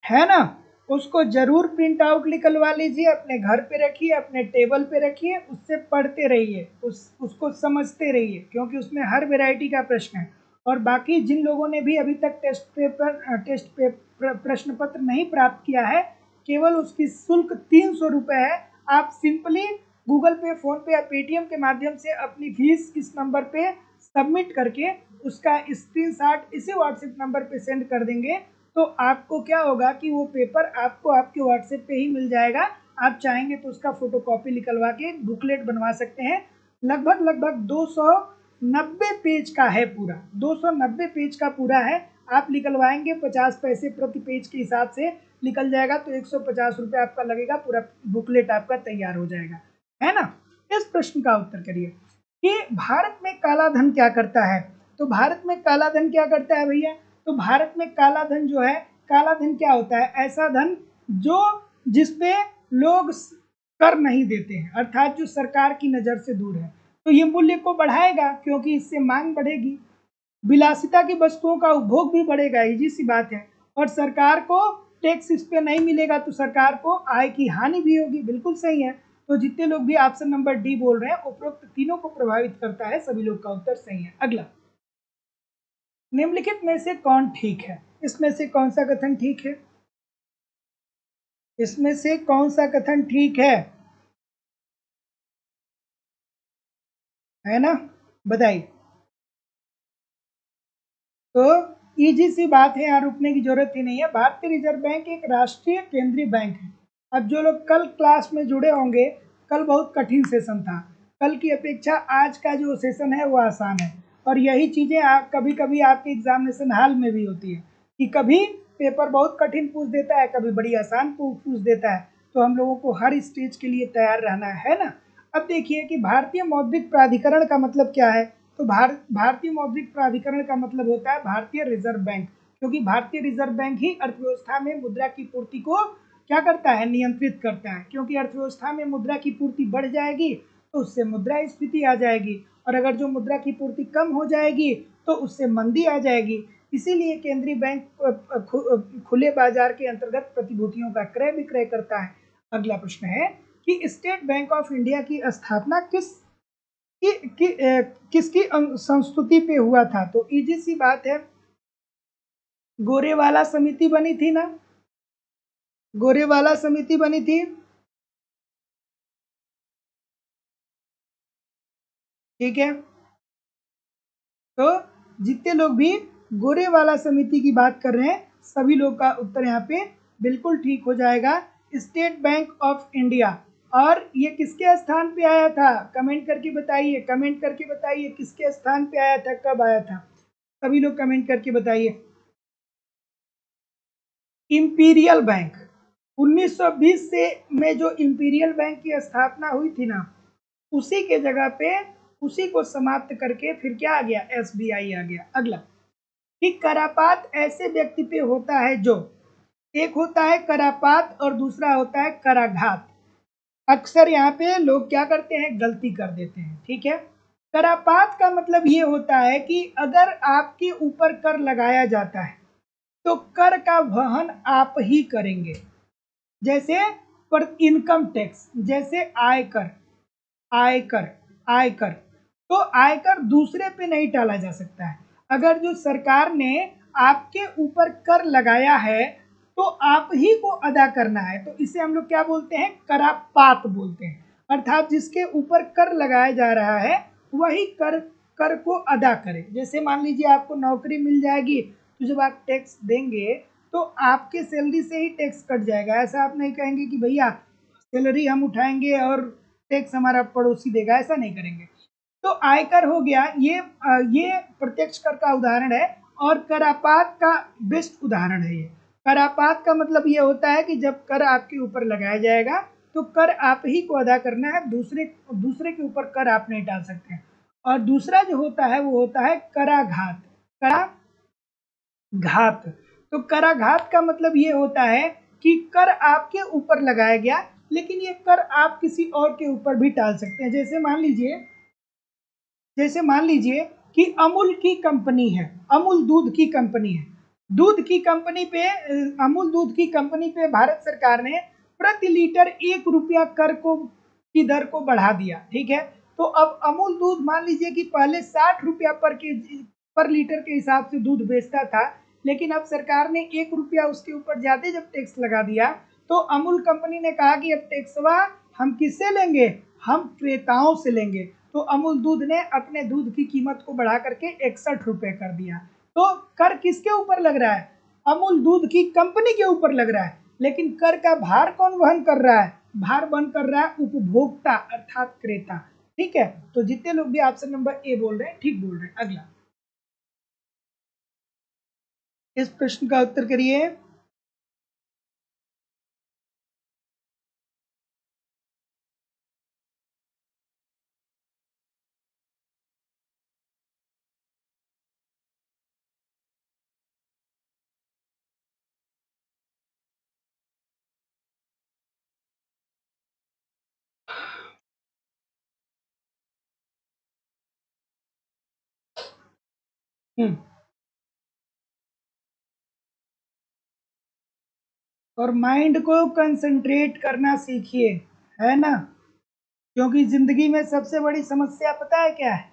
है ना। उसको जरूर प्रिंट आउट निकलवा लीजिए, अपने घर पे रखिए, अपने टेबल पे रखिए, उससे पढ़ते रहिए, उसको समझते रहिए, क्योंकि उसमें हर वैरायटी का प्रश्न है। और बाकी जिन लोगों ने भी अभी तक टेस्ट पेपर प्रश्न पत्र नहीं प्राप्त किया है, केवल उसकी शुल्क 300 रुपये है। आप सिंपली गूगल पे, फोन पे या पेटीएम के माध्यम से अपनी फीस इस नंबर पे सबमिट करके उसका स्क्रीनशॉट इसी व्हाट्सएप नंबर पे सेंड कर देंगे, तो आपको क्या होगा कि वो पेपर आपको आपके व्हाट्सएप पे ही मिल जाएगा। आप चाहेंगे तो उसका फोटोकॉपी निकलवा के बुकलेट बनवा सकते हैं। लगभग 290 पेज का है, पूरा 290 पेज का पूरा है। आप निकलवाएंगे 50 पैसे प्रति पेज के हिसाब से निकल जाएगा, तो 150 रुपये आपका लगेगा, पूरा बुकलेट आपका तैयार हो जाएगा, है ना। इस प्रश्न का उत्तर करिए कि भारत में काला धन क्या करता है। तो भारत में काला धन क्या करता है भैया? तो भारत में काला धन जो है, काला धन क्या होता है? ऐसा धन जो जिसपे लोग कर नहीं देते हैं, अर्थात जो सरकार की नजर से दूर है। तो ये मूल्य को बढ़ाएगा क्योंकि इससे मांग बढ़ेगी, विलासिता की वस्तुओं का उपभोग भी बढ़ेगा, इजी सी बात है। और सरकार को टैक्स इस पे नहीं मिलेगा तो सरकार को आय की हानि भी होगी, बिल्कुल सही है। तो जितने लोग भी ऑप्शन नंबर डी बोल रहे हैं उपरोक्त तीनों को प्रभावित करता है, सभी लोग का उत्तर सही है। अगला, निम्नलिखित में से कौन ठीक है? इसमें से कौन सा कथन ठीक है? इसमें से कौन सा कथन ठीक है ना, बताइए। तो इजी सी बात है, यहाँ रुकने की जरूरत ही नहीं है। भारतीय रिजर्व बैंक एक राष्ट्रीय केंद्रीय बैंक है। अब जो लोग कल क्लास में जुड़े होंगे, कल बहुत कठिन सेशन था, कल की अपेक्षा आज का जो सेशन है वो आसान है। और यही चीज़ें कभी कभी आपके एग्जामिनेशन हॉल में भी होती है कि कभी पेपर बहुत कठिन पूछ देता है, कभी बड़ी आसान पूछ देता है। तो हम लोगों को हर स्टेज के लिए तैयार रहना है ना। अब देखिए कि भारतीय मौद्रिक प्राधिकरण का मतलब क्या है। तो भारतीय मौद्रिक प्राधिकरण का मतलब होता है भारतीय रिजर्व बैंक, क्योंकि भारतीय रिजर्व बैंक ही अर्थव्यवस्था में मुद्रा की पूर्ति को क्या करता है? नियंत्रित करता है। क्योंकि अर्थव्यवस्था में मुद्रा की पूर्ति बढ़ जाएगी तो उससे मुद्रास्फीति आ जाएगी, और अगर जो मुद्रा की पूर्ति कम हो जाएगी तो उससे मंदी आ जाएगी। इसीलिए केंद्रीय बैंक खुले बाजार के अंतर्गत प्रतिभूतियों का क्रय विक्रय करता है। अगला प्रश्न है कि स्टेट बैंक ऑफ इंडिया की स्थापना किसकी संस्तुति पे हुआ था। तो इजी सी बात है, गोरेवाला समिति बनी थी ना, गोरेवाला समिति बनी थी, ठीक है। तो जितने लोग भी गोरेवाला समिति की बात कर रहे हैं सभी लोग का उत्तर यहाँ पे बिल्कुल ठीक हो जाएगा, स्टेट बैंक ऑफ इंडिया। और ये किसके स्थान पे आया था? कमेंट करके बताइए, कमेंट करके बताइए किसके स्थान पे आया था, कब आया था, सभी लोग कमेंट करके बताइए। इंपीरियल बैंक 1920 से में जो इंपीरियल बैंक की स्थापना हुई थी ना, उसी के जगह पे उसी को समाप्त करके फिर क्या आ गया? एसबीआई आ गया। अगला कि करापात ऐसे व्यक्ति पे होता है जो, एक होता है करापात और दूसरा होता है कराघात। अक्सर यहाँ पे लोग क्या करते हैं, गलती कर देते हैं, ठीक है। करापात का मतलब ये होता है कि अगर आपके ऊपर कर लगाया जाता है तो कर का वहन आप ही करेंगे। जैसे पर इनकम टैक्स, जैसे आयकर, आयकर आयकर तो आयकर दूसरे पे नहीं टाला जा सकता है। अगर जो सरकार ने आपके ऊपर कर लगाया है तो आप ही को अदा करना है, तो इसे हम लोग क्या बोलते हैं, करापात बोलते हैं। अर्थात जिसके ऊपर कर लगाया जा रहा है वही कर कर को अदा करे। जैसे मान लीजिए आपको नौकरी मिल जाएगी तो जब आप टैक्स देंगे तो आपके सैलरी से ही टैक्स कट जाएगा। ऐसा आप नहीं कहेंगे कि भैया सैलरी हम उठाएंगे और टैक्स हमारा पड़ोसी देगा, ऐसा नहीं करेंगे। तो आयकर हो गया, ये प्रत्यक्ष कर का उदाहरण है। और करापात का बेस्ट उदाहरण है ये। करापात का मतलब ये होता है कि जब कर आपके ऊपर लगाया जाएगा तो कर आप ही को अदा करना है, दूसरे दूसरे के ऊपर कर आप नहीं डाल सकते हैं। और दूसरा जो होता है वो होता है कराघात। कराघात, तो कराघात का मतलब ये होता है कि कर आपके ऊपर लगाया गया लेकिन ये कर आप किसी और के ऊपर भी टाल सकते हैं। जैसे मान लीजिए कि अमूल की कंपनी है, अमूल दूध की कंपनी है। दूध की कंपनी पे अमूल दूध की कंपनी पे भारत सरकार ने प्रति लीटर 1 रुपया कर को की दर को बढ़ा दिया, ठीक है। तो अब अमूल दूध मान लीजिए कि पहले 60 रुपया पर लीटर के हिसाब से दूध बेचता था, लेकिन अब सरकार ने 1 रुपया उसके ऊपर ज्यादा जब टैक्स लगा दिया तो अमूल कंपनी ने कहा कि अब टैक्सवा हम किससे लेंगे, हम क्रेताओं से लेंगे। तो अमूल दूध ने अपने दूध की कीमत को बढ़ा करके 61 रुपए कर दिया। तो कर किसके ऊपर लग रहा है, अमूल दूध की कंपनी के ऊपर लग रहा है, लेकिन कर का भार कौन वहन कर रहा है, भार वहन कर रहा है उपभोक्ता अर्थात क्रेता, ठीक है। तो जितने लोग भी ऑप्शन नंबर ए बोल रहे हैं ठीक बोल रहे हैं। अगला इस प्रश्न का उत्तर करिए। हम्म, और माइंड को कंसंट्रेट करना सीखिए, है ना। क्योंकि जिंदगी में सबसे बड़ी समस्या पता है क्या है,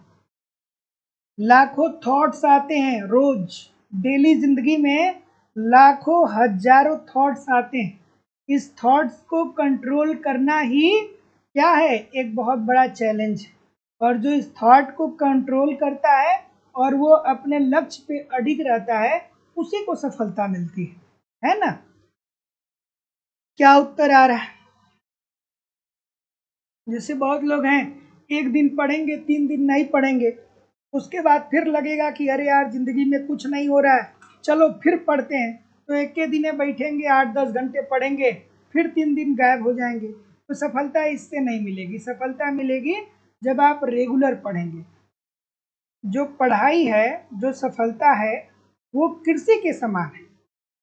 लाखों थॉट्स आते हैं रोज, डेली जिंदगी में लाखों हजारों थॉट्स आते हैं। इस थॉट्स को कंट्रोल करना ही क्या है, एक बहुत बड़ा चैलेंज है। और जो इस थॉट को कंट्रोल करता है और वो अपने लक्ष्य पे अडिग रहता है उसी को सफलता मिलती है ना। क्या उत्तर आ रहा है। जैसे बहुत लोग हैं, एक दिन पढ़ेंगे 3 दिन नहीं पढ़ेंगे, उसके बाद फिर लगेगा कि अरे यार जिंदगी में कुछ नहीं हो रहा है, चलो फिर पढ़ते हैं। तो एक के दिन बैठेंगे 8-10 घंटे पढ़ेंगे, फिर 3 दिन गायब हो जाएंगे। तो सफलता इससे नहीं मिलेगी, सफलता मिलेगी जब आप रेगुलर पढ़ेंगे। जो पढ़ाई है, जो सफलता है, वो कृषि के समान है।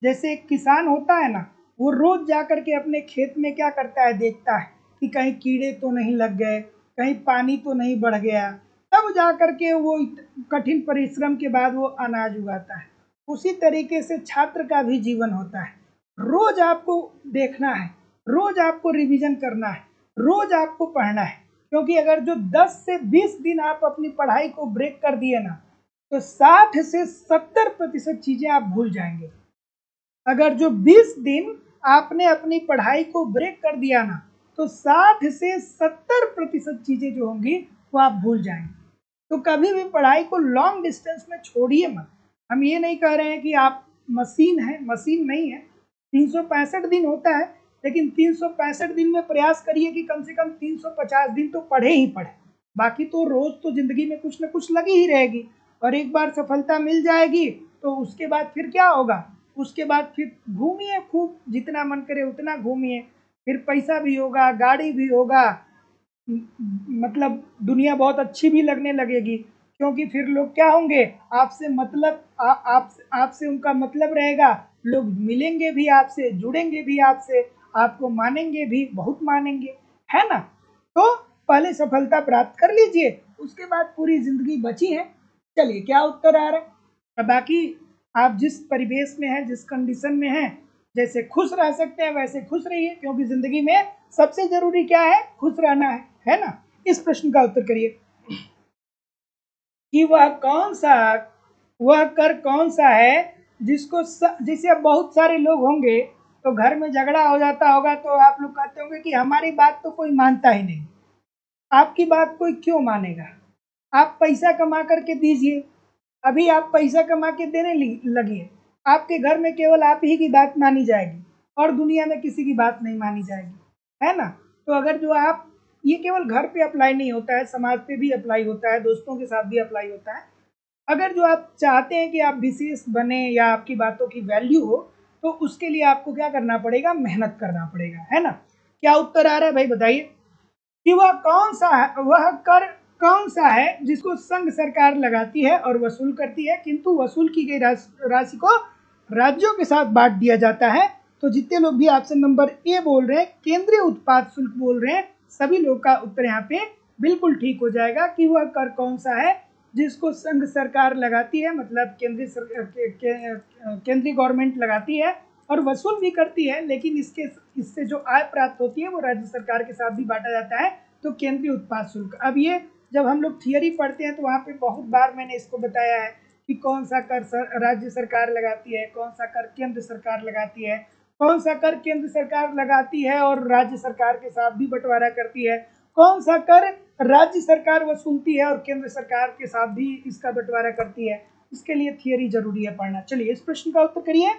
जैसे एक किसान होता है ना, वो रोज जा करके अपने खेत में क्या करता है, देखता है कि कहीं कीड़े तो नहीं लग गए, कहीं पानी तो नहीं बढ़ गया, तब जा करके वो कठिन परिश्रम के बाद वो अनाज उगाता है। उसी तरीके से छात्र का भी जीवन होता है। रोज आपको देखना है, रोज आपको रिवीजन करना है, रोज आपको पढ़ना है। क्योंकि अगर जो 10 से 20 दिन आप अपनी पढ़ाई को ब्रेक कर दिए ना, तो 60 से 70% चीजें आप भूल जाएंगे। अगर जो 20 दिन आपने अपनी पढ़ाई को ब्रेक कर दिया ना, तो 60 से 70% चीजें जो होंगी वो आप भूल जाएंगे। तो कभी भी पढ़ाई को लॉन्ग डिस्टेंस में छोड़िए मत। हम ये नहीं कह रहे हैं कि आप मशीन है, मशीन नहीं है। 365 दिन होता है, लेकिन 365 दिन में प्रयास करिए कि कम से कम 350 दिन तो पढ़े ही पढ़े। बाकी तो रोज तो जिंदगी में कुछ ना कुछ लगी ही रहेगी। और एक बार सफलता मिल जाएगी तो उसके बाद फिर क्या होगा, उसके बाद फिर घूमिए खूब, जितना मन करे उतना घूमिए। फिर पैसा भी होगा, गाड़ी भी होगा, मतलब दुनिया बहुत अच्छी भी लगने लगेगी। क्योंकि फिर लोग क्या होंगे, आपसे मतलब आपसे उनका मतलब रहेगा, लोग मिलेंगे भी आपसे, जुड़ेंगे भी आपसे, आपको मानेंगे भी, बहुत मानेंगे, है ना। तो पहले सफलता प्राप्त कर लीजिए, उसके बाद पूरी जिंदगी बची है। चलिए क्या उत्तर आ रहा है। अब बाकी आप जिस परिवेश में हैं, जिस कंडीशन में हैं, जैसे खुश रह सकते हैं वैसे खुश रहिए, क्योंकि जिंदगी में सबसे जरूरी क्या है, खुश रहना है ना। इस प्रश्न का उत्तर करिए कि वह कर कौन सा है जिसे अब बहुत सारे लोग होंगे तो घर में झगड़ा हो जाता होगा, तो आप लोग कहते होंगे कि हमारी बात तो कोई मानता ही नहीं, आपकी बात कोई क्यों मानेगा, आप पैसा कमा करके दीजिए, अभी आप पैसा कमा के देने लगिए, आपके घर में केवल आप ही की बात मानी जाएगी और दुनिया में किसी की बात नहीं मानी जाएगी, है ना। तो अगर जो आप, ये केवल घर पे अप्लाई नहीं होता है, समाज पे भी अप्लाई होता है, दोस्तों के साथ भी अप्लाई होता है। अगर जो आप चाहते हैं कि आप विशेष बने या आपकी बातों की वैल्यू हो, तो उसके लिए आपको क्या करना पड़ेगा, मेहनत करना पड़ेगा, है ना। क्या उत्तर आ रहा है भाई, बताइए कि वह कर कौन सा है जिसको संघ सरकार लगाती है और वसूल करती है, किंतु वसूल की गई राशि को राज्यों के साथ बांट दिया जाता है। तो जितने लोग भी ऑप्शन नंबर ए बोल रहे हैं, केंद्रीय उत्पाद शुल्क बोल रहे हैं, सभी लोग का उत्तर यहाँ पे बिल्कुल ठीक हो जाएगा कि वह कर कौन सा है जिसको संघ सरकार लगाती है, मतलब केंद्रीय गवर्नमेंट लगाती है और वसूल भी करती है, लेकिन इससे जो आय प्राप्त होती है वो राज्य सरकार के साथ भी बांटा जाता है, तो केंद्रीय उत्पाद शुल्क। अब ये जब हम लोग थियरी पढ़ते हैं तो वहाँ पे बहुत बार मैंने इसको बताया है कि कौन सा कर राज्य सरकार लगाती है, कौन सा कर केंद्र सरकार लगाती है, कौन सा कर केंद्र सरकार लगाती है और राज्य सरकार के साथ भी बंटवारा करती है, कौन सा कर राज्य सरकार वसूलती है और केंद्र सरकार के साथ भी इसका बंटवारा करती है। इसके लिए थियरी जरूरी है पढ़ना। चलिए इस प्रश्न का उत्तर करिए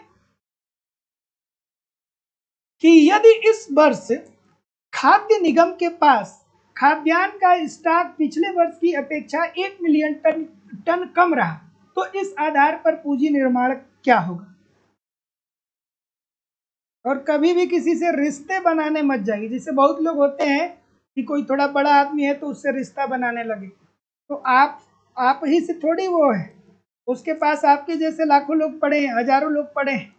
कि यदि इस वर्ष खाद्य निगम के पास खाद्यान्न का स्टॉक पिछले वर्ष की अपेक्षा 1 मिलियन टन कम रहा, तो इस आधार पर पूंजी निर्माण क्या होगा। और कभी भी किसी से रिश्ते बनाने मत जाइए, जैसे बहुत लोग होते हैं कि कोई थोड़ा बड़ा आदमी है तो उससे रिश्ता बनाने लगे, तो आप ही से थोड़ी वो है, उसके पास आपके जैसे लाखों लोग पड़े हैं, हजारों लोग पड़े हैं।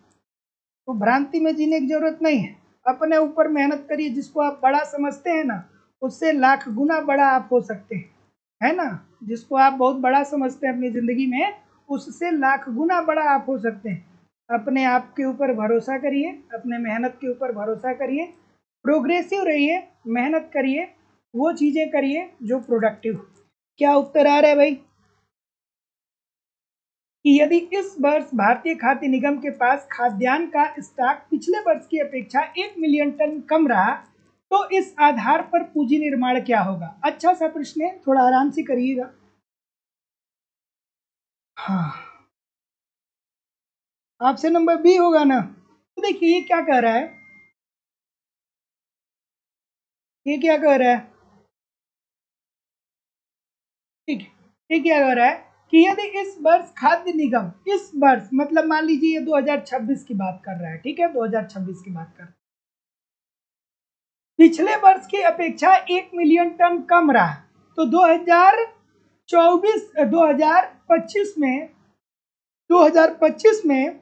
तो भ्रांति में जीने की जरूरत नहीं है, अपने ऊपर मेहनत करिए, जिसको आप बड़ा समझते हैं ना, उससे लाख गुना बड़ा आप हो सकते हैं, है ना। जिसको आप बहुत बड़ा समझते हैं अपनी ज़िंदगी में, उससे लाख गुना बड़ा आप हो सकते हैं। अपने आप के ऊपर भरोसा करिए, अपने मेहनत के ऊपर भरोसा करिए, प्रोग्रेसिव रहिए, मेहनत करिए, वो चीज़ें करिए जो प्रोडक्टिव। क्या उत्तर आ रहा है भाई कि यदि इस वर्ष भारतीय खाद्य निगम के पास खाद्यान्न का स्टॉक पिछले वर्ष की अपेक्षा 1 मिलियन टन कम रहा, तो इस आधार पर पूंजी निर्माण क्या होगा। अच्छा सा प्रश्न है, थोड़ा आराम से करिएगा। हाँ, ऑप्शन नंबर बी होगा ना। तो देखिए ये क्या कह रहा है, ये क्या कह रहा है, ठीक है, ये क्या कह रहा है कि यदि इस वर्ष खाद्य निगम, इस वर्ष मतलब मान लीजिए ये 2026 की बात कर रहा है, ठीक है, 2026 की बात कर रहा है, पिछले वर्ष की अपेक्षा 1 मिलियन टन कम रहा, तो 2024 2025 में 2025 में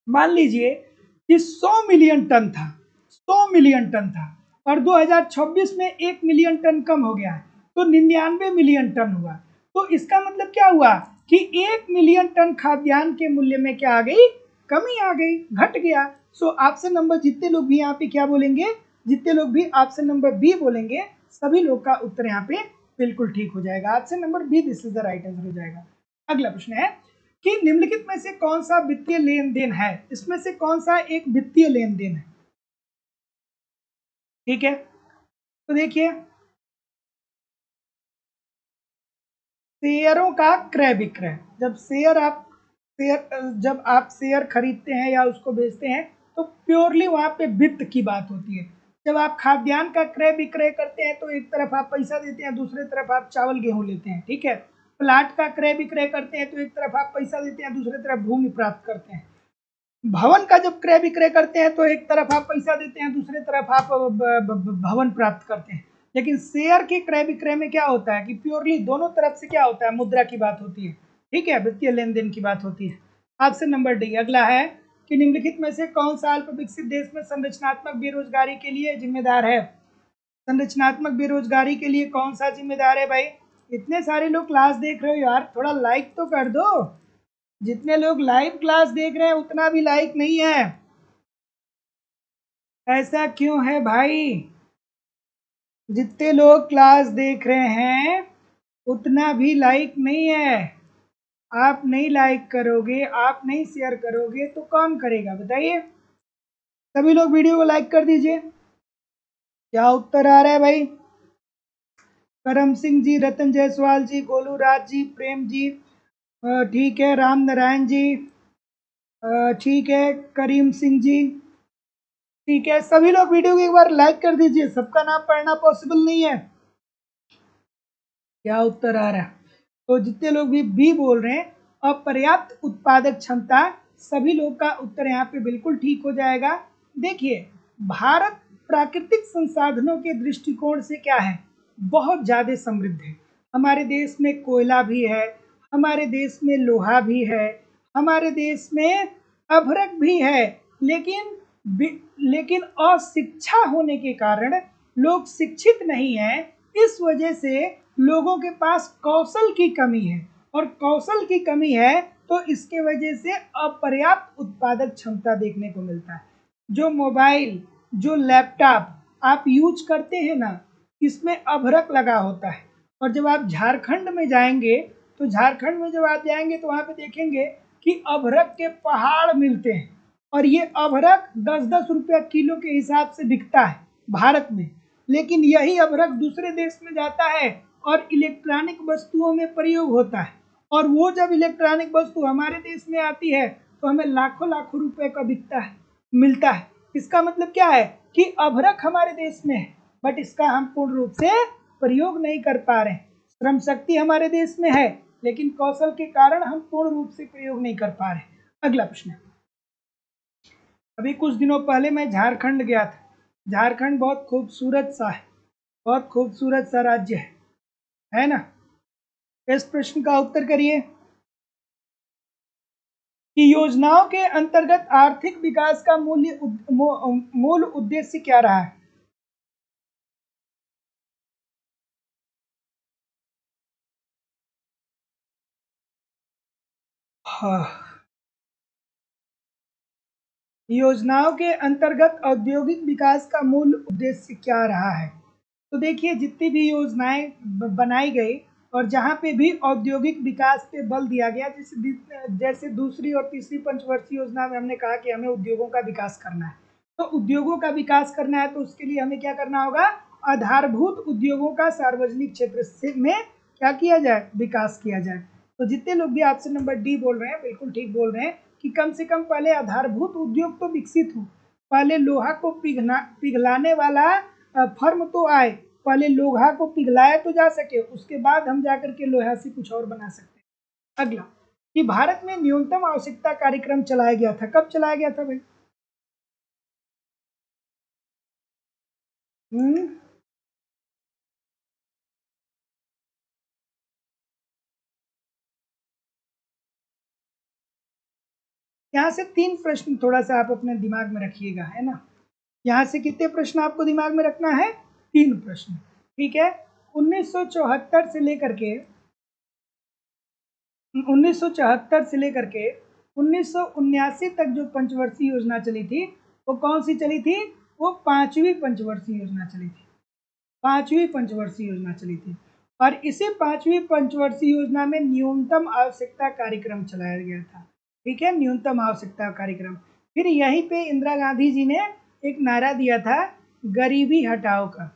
मान लीजिए कि 100 मिलियन टन था, 100 मिलियन टन था, और 2026 में 1 मिलियन टन कम हो गया है, तो 99 मिलियन टन हुआ। तो इसका मतलब क्या हुआ कि 1 मिलियन टन खाद्यान्न के मूल्य में क्या आ गई, कमी आ गई, घट गया। सो ऑप्शन नंबर, जितने लोग भी यहाँ पे क्या बोलेंगे, जितने लोग भी ऑप्शन नंबर बी बोलेंगे, सभी लोग का उत्तर यहाँ पे बिल्कुल ठीक हो जाएगा। Option number B this is the right answer हो जाएगा। अगला प्रश्न है कि निम्नलिखित में से कौन सा वित्तीय लेन देन है, इसमें से कौन सा एक वित्तीय लेन देन है, ठीक है। तो देखिए शेयरों का क्रय विक्रय, जब आप शेयर खरीदते हैं या उसको बेचते हैं तो प्योरली वहां पे वित्त की बात होती है। जब आप खाद्यान्न का क्रय विक्रय करते हैं तो एक तरफ आप पैसा देते हैं, दूसरी तरफ आप चावल गेहूं लेते हैं, ठीक है। प्लाट का क्रय विक्रय करते हैं तो एक तरफ आप पैसा देते हैं, दूसरी तरफ भूमि प्राप्त करते हैं। भवन का जब क्रय विक्रय करते हैं तो एक तरफ आप पैसा देते हैं, दूसरी तरफ आप भवन प्राप्त करते हैं। लेकिन शेयर के क्रय विक्रय में क्या होता है कि प्योरली दोनों तरफ से क्या होता है, मुद्रा की बात होती है, ठीक है, वित्तीय लेन देन की बात होती है। ऑप्शन नंबर डी अगला है कि निम्नलिखित में से कौन सा अल्प विकसित देश में संरचनात्मक बेरोजगारी के लिए जिम्मेदार है। संरचनात्मक बेरोजगारी के लिए कौन सा जिम्मेदार है भाई? इतने सारे लोग क्लास देख रहे हो यार, थोड़ा लाइक तो कर दो। जितने लोग लाइव क्लास देख रहे हैं उतना भी लाइक नहीं है, ऐसा क्यों है भाई? जितने लोग क्लास देख रहे हैं उतना भी लाइक नहीं है। आप नहीं लाइक करोगे, आप नहीं शेयर करोगे तो कौन करेगा बताइए? सभी लोग वीडियो को लाइक कर दीजिए। क्या उत्तर आ रहा है भाई? करम सिंह जी, रतन जायसवाल जी, गोलू राज जी, प्रेम जी, ठीक है, राम नारायण जी, ठीक है, करीम सिंह जी, ठीक है। सभी लोग वीडियो को एक बार लाइक कर दीजिए, सबका नाम पढ़ना पॉसिबल नहीं है। क्या उत्तर आ रहा है? तो जितने लोग भी बी बोल रहे हैं अपर्याप्त उत्पादक क्षमता, सभी लोग का उत्तर यहाँ पे बिल्कुल ठीक हो जाएगा। देखिए, भारत प्राकृतिक संसाधनों के दृष्टिकोण से क्या है, बहुत ज़्यादा समृद्ध है। हमारे देश में कोयला भी है, हमारे देश में लोहा भी है, हमारे देश में अभ्रक भी है, लेकिन अशिक्षा होने के कारण लोग शिक्षित नहीं हैं। इस वजह से लोगों के पास कौशल की कमी है, और कौशल की कमी है तो इसके वजह से अपर्याप्त उत्पादक क्षमता देखने को मिलता है। जो मोबाइल, जो लैपटॉप आप यूज करते हैं ना, इसमें अभ्रक लगा होता है। और जब आप झारखंड में जाएंगे तो झारखंड में जब आप जाएंगे तो वहाँ पे देखेंगे कि अभ्रक के पहाड़ मिलते हैं, और ये अभ्रक 10-10 रुपया किलो के हिसाब से बिकता है भारत में। लेकिन यही अभ्रक दूसरे देश में जाता है और इलेक्ट्रॉनिक वस्तुओं में प्रयोग होता है, और वो जब इलेक्ट्रॉनिक वस्तु हमारे देश में आती है तो हमें लाखों लाखों रुपए का मिलता है। इसका मतलब क्या है कि अभ्रक हमारे देश में है, बट इसका हम पूर्ण रूप से प्रयोग नहीं कर पा रहे हैं। श्रम शक्ति हमारे देश में है, लेकिन कौशल के कारण हम पूर्ण रूप से प्रयोग नहीं कर पा रहे। अगला प्रश्न, अभी कुछ दिनों पहले मैं झारखंड गया था। झारखंड बहुत खूबसूरत सा है, बहुत खूबसूरत सा राज्य है ना? इस प्रश्न का उत्तर करिए कि योजनाओं के अंतर्गत आर्थिक विकास का मूल उद्देश्य क्या रहा है? हाँ, योजनाओं के अंतर्गत औद्योगिक विकास का मूल उद्देश्य क्या रहा है? तो देखिए, जितनी भी योजनाएं बनाई गई और जहाँ पे भी औद्योगिक विकास पे बल दिया गया, जैसे दूसरी और तीसरी पंचवर्षीय योजना में हमने कहा कि हमें उद्योगों का विकास करना है। तो उद्योगों का विकास करना है तो उसके लिए हमें क्या करना होगा? आधारभूत उद्योगों का सार्वजनिक क्षेत्र में क्या किया जाए? विकास किया जाए। तो जितने लोग भी ऑप्शन नंबर डी बोल रहे हैं बिल्कुल ठीक बोल रहे हैं कि कम से कम पहले आधारभूत उद्योग तो विकसित हो, पहले लोहा को पिघलाने वाला फर्म तो आए, पहले लोहा को पिघलाया तो जा सके, उसके बाद हम जाकर के लोहा से कुछ और बना सकते हैं। अगला, कि भारत में न्यूनतम आवश्यकता कार्यक्रम चलाया गया था, कब चलाया गया था भाई? यहाँ से 3 प्रश्न थोड़ा सा आप अपने दिमाग में रखिएगा, है ना? यहाँ से कितने प्रश्न आपको दिमाग में रखना है? 3 प्रश्न, ठीक है। 1974 से लेकर के 1974 से लेकर के 1979 तक जो पंचवर्षीय योजना चली थी, वो कौन सी चली थी? वो 5वीं पंचवर्षीय योजना चली थी। 5वीं पंचवर्षीय योजना चली थी, और इसी 5वीं पंचवर्षीय योजना में न्यूनतम आवश्यकता कार्यक्रम चलाया गया था, ठीक है, न्यूनतम आवश्यकता कार्यक्रम। फिर यहीं पे इंदिरा गांधी जी ने एक नारा दिया था, गरीबी हटाओ का।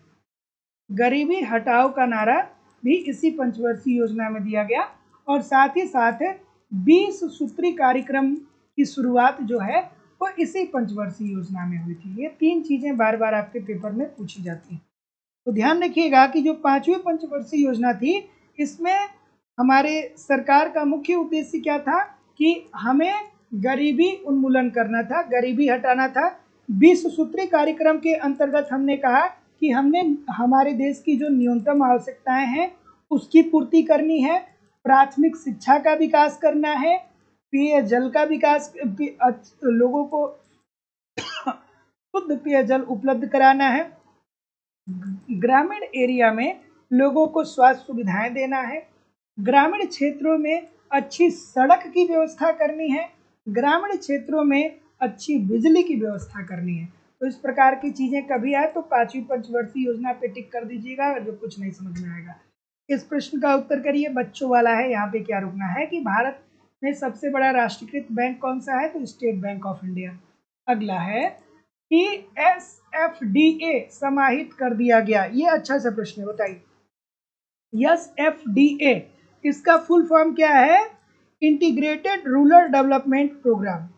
गरीबी हटाओ का नारा भी इसी पंचवर्षीय योजना में दिया गया, और साथ ही साथ 20 सूत्री कार्यक्रम की शुरुआत जो है वो इसी पंचवर्षीय योजना में हुई थी। ये 3 चीजें बार बार आपके पेपर में पूछी जाती हैं, तो ध्यान रखिएगा कि जो 5वीं पंचवर्षीय योजना थी, इसमें हमारे सरकार का मुख्य उद्देश्य क्या था कि हमें गरीबी उन्मूलन करना था, गरीबी हटाना था। 20 सूत्री कार्यक्रम के अंतर्गत हमने कहा कि हमने हमारे देश की जो न्यूनतम आवश्यकताएं हैं उसकी पूर्ति करनी है, प्राथमिक शिक्षा का विकास करना है, पेयजल का विकास, लोगों को शुद्ध पेयजल उपलब्ध कराना है, ग्रामीण एरिया में लोगों को स्वास्थ्य सुविधाएं देना है, ग्रामीण क्षेत्रों में अच्छी सड़क की व्यवस्था करनी है, ग्रामीण क्षेत्रों में अच्छी बिजली की व्यवस्था करनी है। तो इस प्रकार की चीजें कभी आए तो 5वीं पंचवर्षीय योजना पे टिक कर दीजिएगा अगर जो कुछ नहीं समझ में आएगा। इस प्रश्न का उत्तर करिए, बच्चों वाला है, यहाँ पे क्या रुकना है कि भारत में सबसे बड़ा राष्ट्रीयकृत बैंक कौन सा है, तो स्टेट बैंक ऑफ इंडिया। अगला है कि SFDA समाहित कर दिया गया, ये अच्छा सा प्रश्न है, बताइए। SFDA इसका फुल फॉर्म क्या है, integrated rural development programme,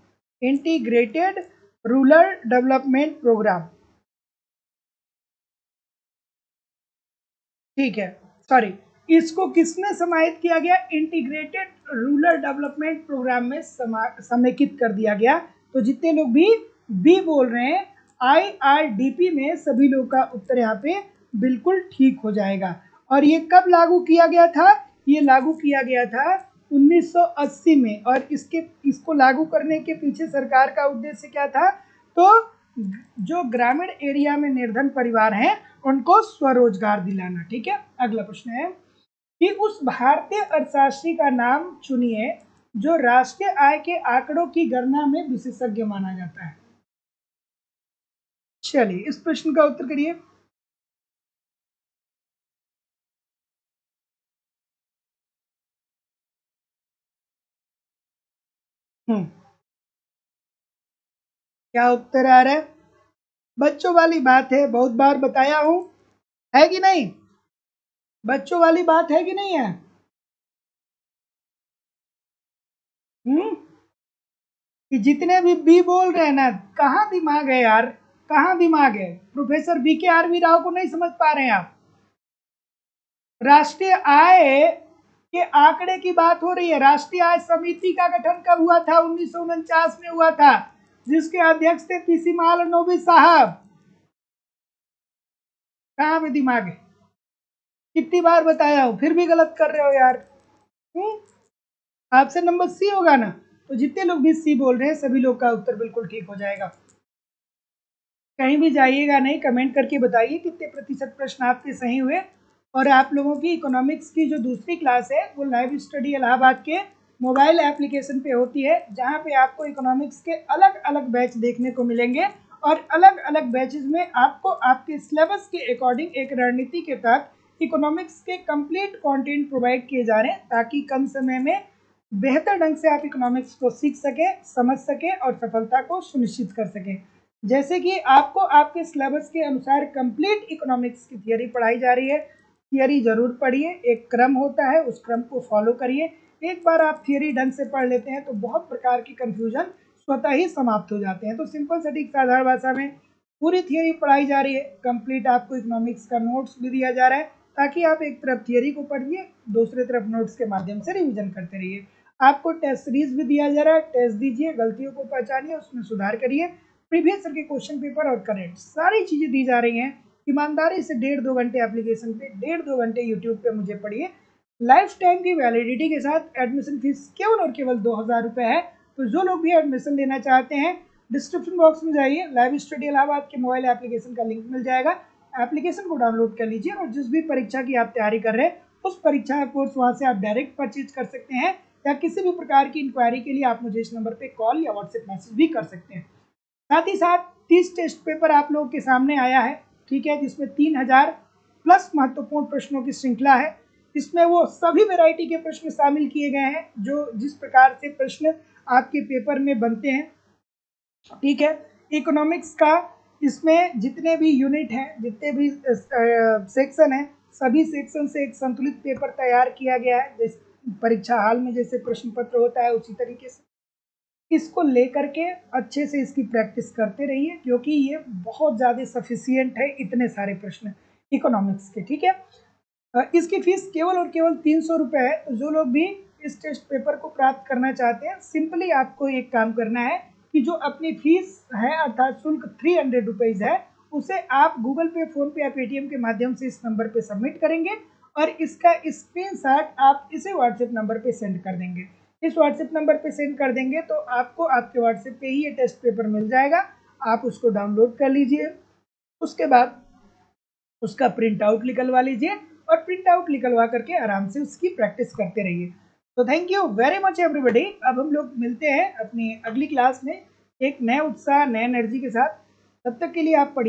integrated rural development programme, ठीक है, सॉरी, इसको किसने समाहित किया गया, इंटीग्रेटेड रूरल डेवलपमेंट प्रोग्राम में समेकित कर दिया गया। तो जितने लोग भी बी बोल रहे हैं IRDP में, सभी लोग का उत्तर यहाँ पे बिल्कुल ठीक हो जाएगा। और ये कब लागू किया गया था, ये लागू किया गया था 1980 में, और इसको लागू करने के पीछे सरकार का उद्देश्य क्या था, तो जो ग्रामीण एरिया में निर्धन परिवार हैं उनको स्वरोजगार दिलाना। ठीक है, अगला प्रश्न है कि उस भारतीय अर्थशास्त्री का नाम चुनिए जो राष्ट्रीय आय के आंकड़ों की गणना में विशेषज्ञ माना जाता है। चलिए इस प्रश्न का उत्तर करिए। क्या उत्तर आ रहा है, बच्चों वाली बात है, बहुत बार बताया हूं, है कि नहीं, बच्चों वाली बात है कि नहीं है। कि जितने भी बी बोल रहे हैं ना, कहाँ दिमाग है यार, कहाँ दिमाग है, प्रोफेसर BK RV राव को नहीं समझ पा रहे हैं आप। राष्ट्रीय आय के आंकड़े की बात हो रही है। राष्ट्रीय आय समिति का गठन कब हुआ था, 1949 में हुआ था, जिसके अध्यक्ष थे PC महालनोबिस साहब। कहाँ में दिमाग है, कितनी बार बताया हूं, फिर भी गलत कर रहे हो यार। आपसे नंबर C होगा ना, तो जितने लोग भी C बोल रहे हैं सभी लोग का उत्तर बिल्कुल ठीक हो जाएगा। कहीं भी जाइएगा नहीं, कमेंट करके बताइए कितने प्रतिशत प्रश्न आपके सही हुए। और आप लोगों की इकोनॉमिक्स की जो दूसरी क्लास है वो लाइव स्टडी इलाहाबाद के मोबाइल एप्लीकेशन पे होती है, जहाँ पे आपको इकोनॉमिक्स के अलग अलग बैच देखने को मिलेंगे, और अलग अलग बैचेस में आपको आपके सिलेबस के अकॉर्डिंग एक रणनीति के तहत इकोनॉमिक्स के कंप्लीट कंटेंट प्रोवाइड किए जा रहे हैं, ताकि कम समय में बेहतर ढंग से आप इकोनॉमिक्स को सीख सकें, समझ सकें और सफलता को सुनिश्चित कर सकें। जैसे कि आपको आपके सिलेबस के अनुसार कंप्लीट इकोनॉमिक्स की थियरी पढ़ाई जा रही है, थियरी जरूर पढ़िए, एक क्रम होता है, उस क्रम को फॉलो करिए। एक बार आप थियरी ढंग से पढ़ लेते हैं तो बहुत प्रकार की कंफ्यूजन स्वतः ही समाप्त हो जाते हैं। तो सिंपल सटीक साधारण भाषा में पूरी थियरी पढ़ाई जा रही है, कंप्लीट आपको इकोनॉमिक्स का नोट्स भी दिया जा रहा है, ताकि आप एक तरफ थियरी को पढ़िए, दूसरी तरफ नोट्स के माध्यम से रिविजन करते रहिए। आपको टेस्ट सीरीज भी दिया जा रहा है, टेस्ट दीजिए, गलतियों को पहचानिए, उसमें सुधार करिए, प्रीवियस ईयर के क्वेश्चन पेपर और करंट सारी चीजें दी जा रही हैं। ईमानदारी से 1.5-2 घंटे एप्लीकेशन पे, 1.5-2 घंटे यूट्यूब पे मुझे पढ़िए। लाइफ टाइम की वैलिडिटी के साथ एडमिशन फीस केवल और केवल 2000 रुपये है। तो जो लोग भी एडमिशन लेना चाहते हैं, डिस्क्रिप्शन बॉक्स में जाइए, लाइव स्टडी इलाहाबाद के मोबाइल एप्लीकेशन का लिंक मिल जाएगा, एप्लीकेशन को डाउनलोड कर लीजिए, और जिस भी परीक्षा की आप तैयारी कर रहे हैं उस परीक्षा का कोर्स वहाँ से आप डायरेक्ट परचेज कर सकते हैं, या किसी भी प्रकार की इंक्वायरी के लिए आप मुझे इस नंबर पे कॉल या व्हाट्सएप मैसेज भी कर सकते हैं। साथ ही साथ 30 टेस्ट पेपर आप लोगों के सामने आया है, ठीक है, जिसमें 3000 प्लस महत्वपूर्ण प्रश्नों की श्रृंखला है। इसमें वो सभी वैरायटी के प्रश्न शामिल किए गए हैं जो जिस प्रकार से प्रश्न आपके पेपर में बनते हैं, ठीक है। इकोनॉमिक्स का इसमें जितने भी यूनिट हैं, जितने भी सेक्शन हैं, सभी सेक्शन से एक संतुलित पेपर तैयार किया गया है, जैसे परीक्षा हाल में जैसे प्रश्न पत्र होता है उसी तरीके से इसको लेकर के अच्छे से इसकी प्रैक्टिस करते रहिए, क्योंकि ये बहुत ज़्यादा सफिशियंट है, इतने सारे प्रश्न इकोनॉमिक्स के, ठीक है। इसकी फीस केवल और केवल 300 रुपये है। जो लोग भी इस टेस्ट पेपर को प्राप्त करना चाहते हैं, सिंपली आपको एक काम करना है कि जो अपनी फीस है अर्थात शुल्क 300 रुपीज़ है, उसे आप गूगल पे, फोन पे या पेटीएम के माध्यम से इस नंबर पे सबमिट करेंगे और इसका स्क्रीनशॉट आप इसे व्हाट्सएप नंबर पे सेंड कर देंगे। इस व्हाट्सएप नंबर पे सेंड कर देंगे तो आपको आपके व्हाट्सएप पे ही ये टेस्ट पेपर मिल जाएगा। आप उसको डाउनलोड कर लीजिए, उसके बाद उसका प्रिंट आउट निकलवा लीजिए और प्रिंट आउट निकलवा करके आराम से उसकी प्रैक्टिस करते रहिए। तो thank you very much everybody. अब हम लोग मिलते हैं अपनी अगली क्लास में एक नए उत्साह, नए एनर्जी के साथ। तब तक के लिए आप पढ़िए।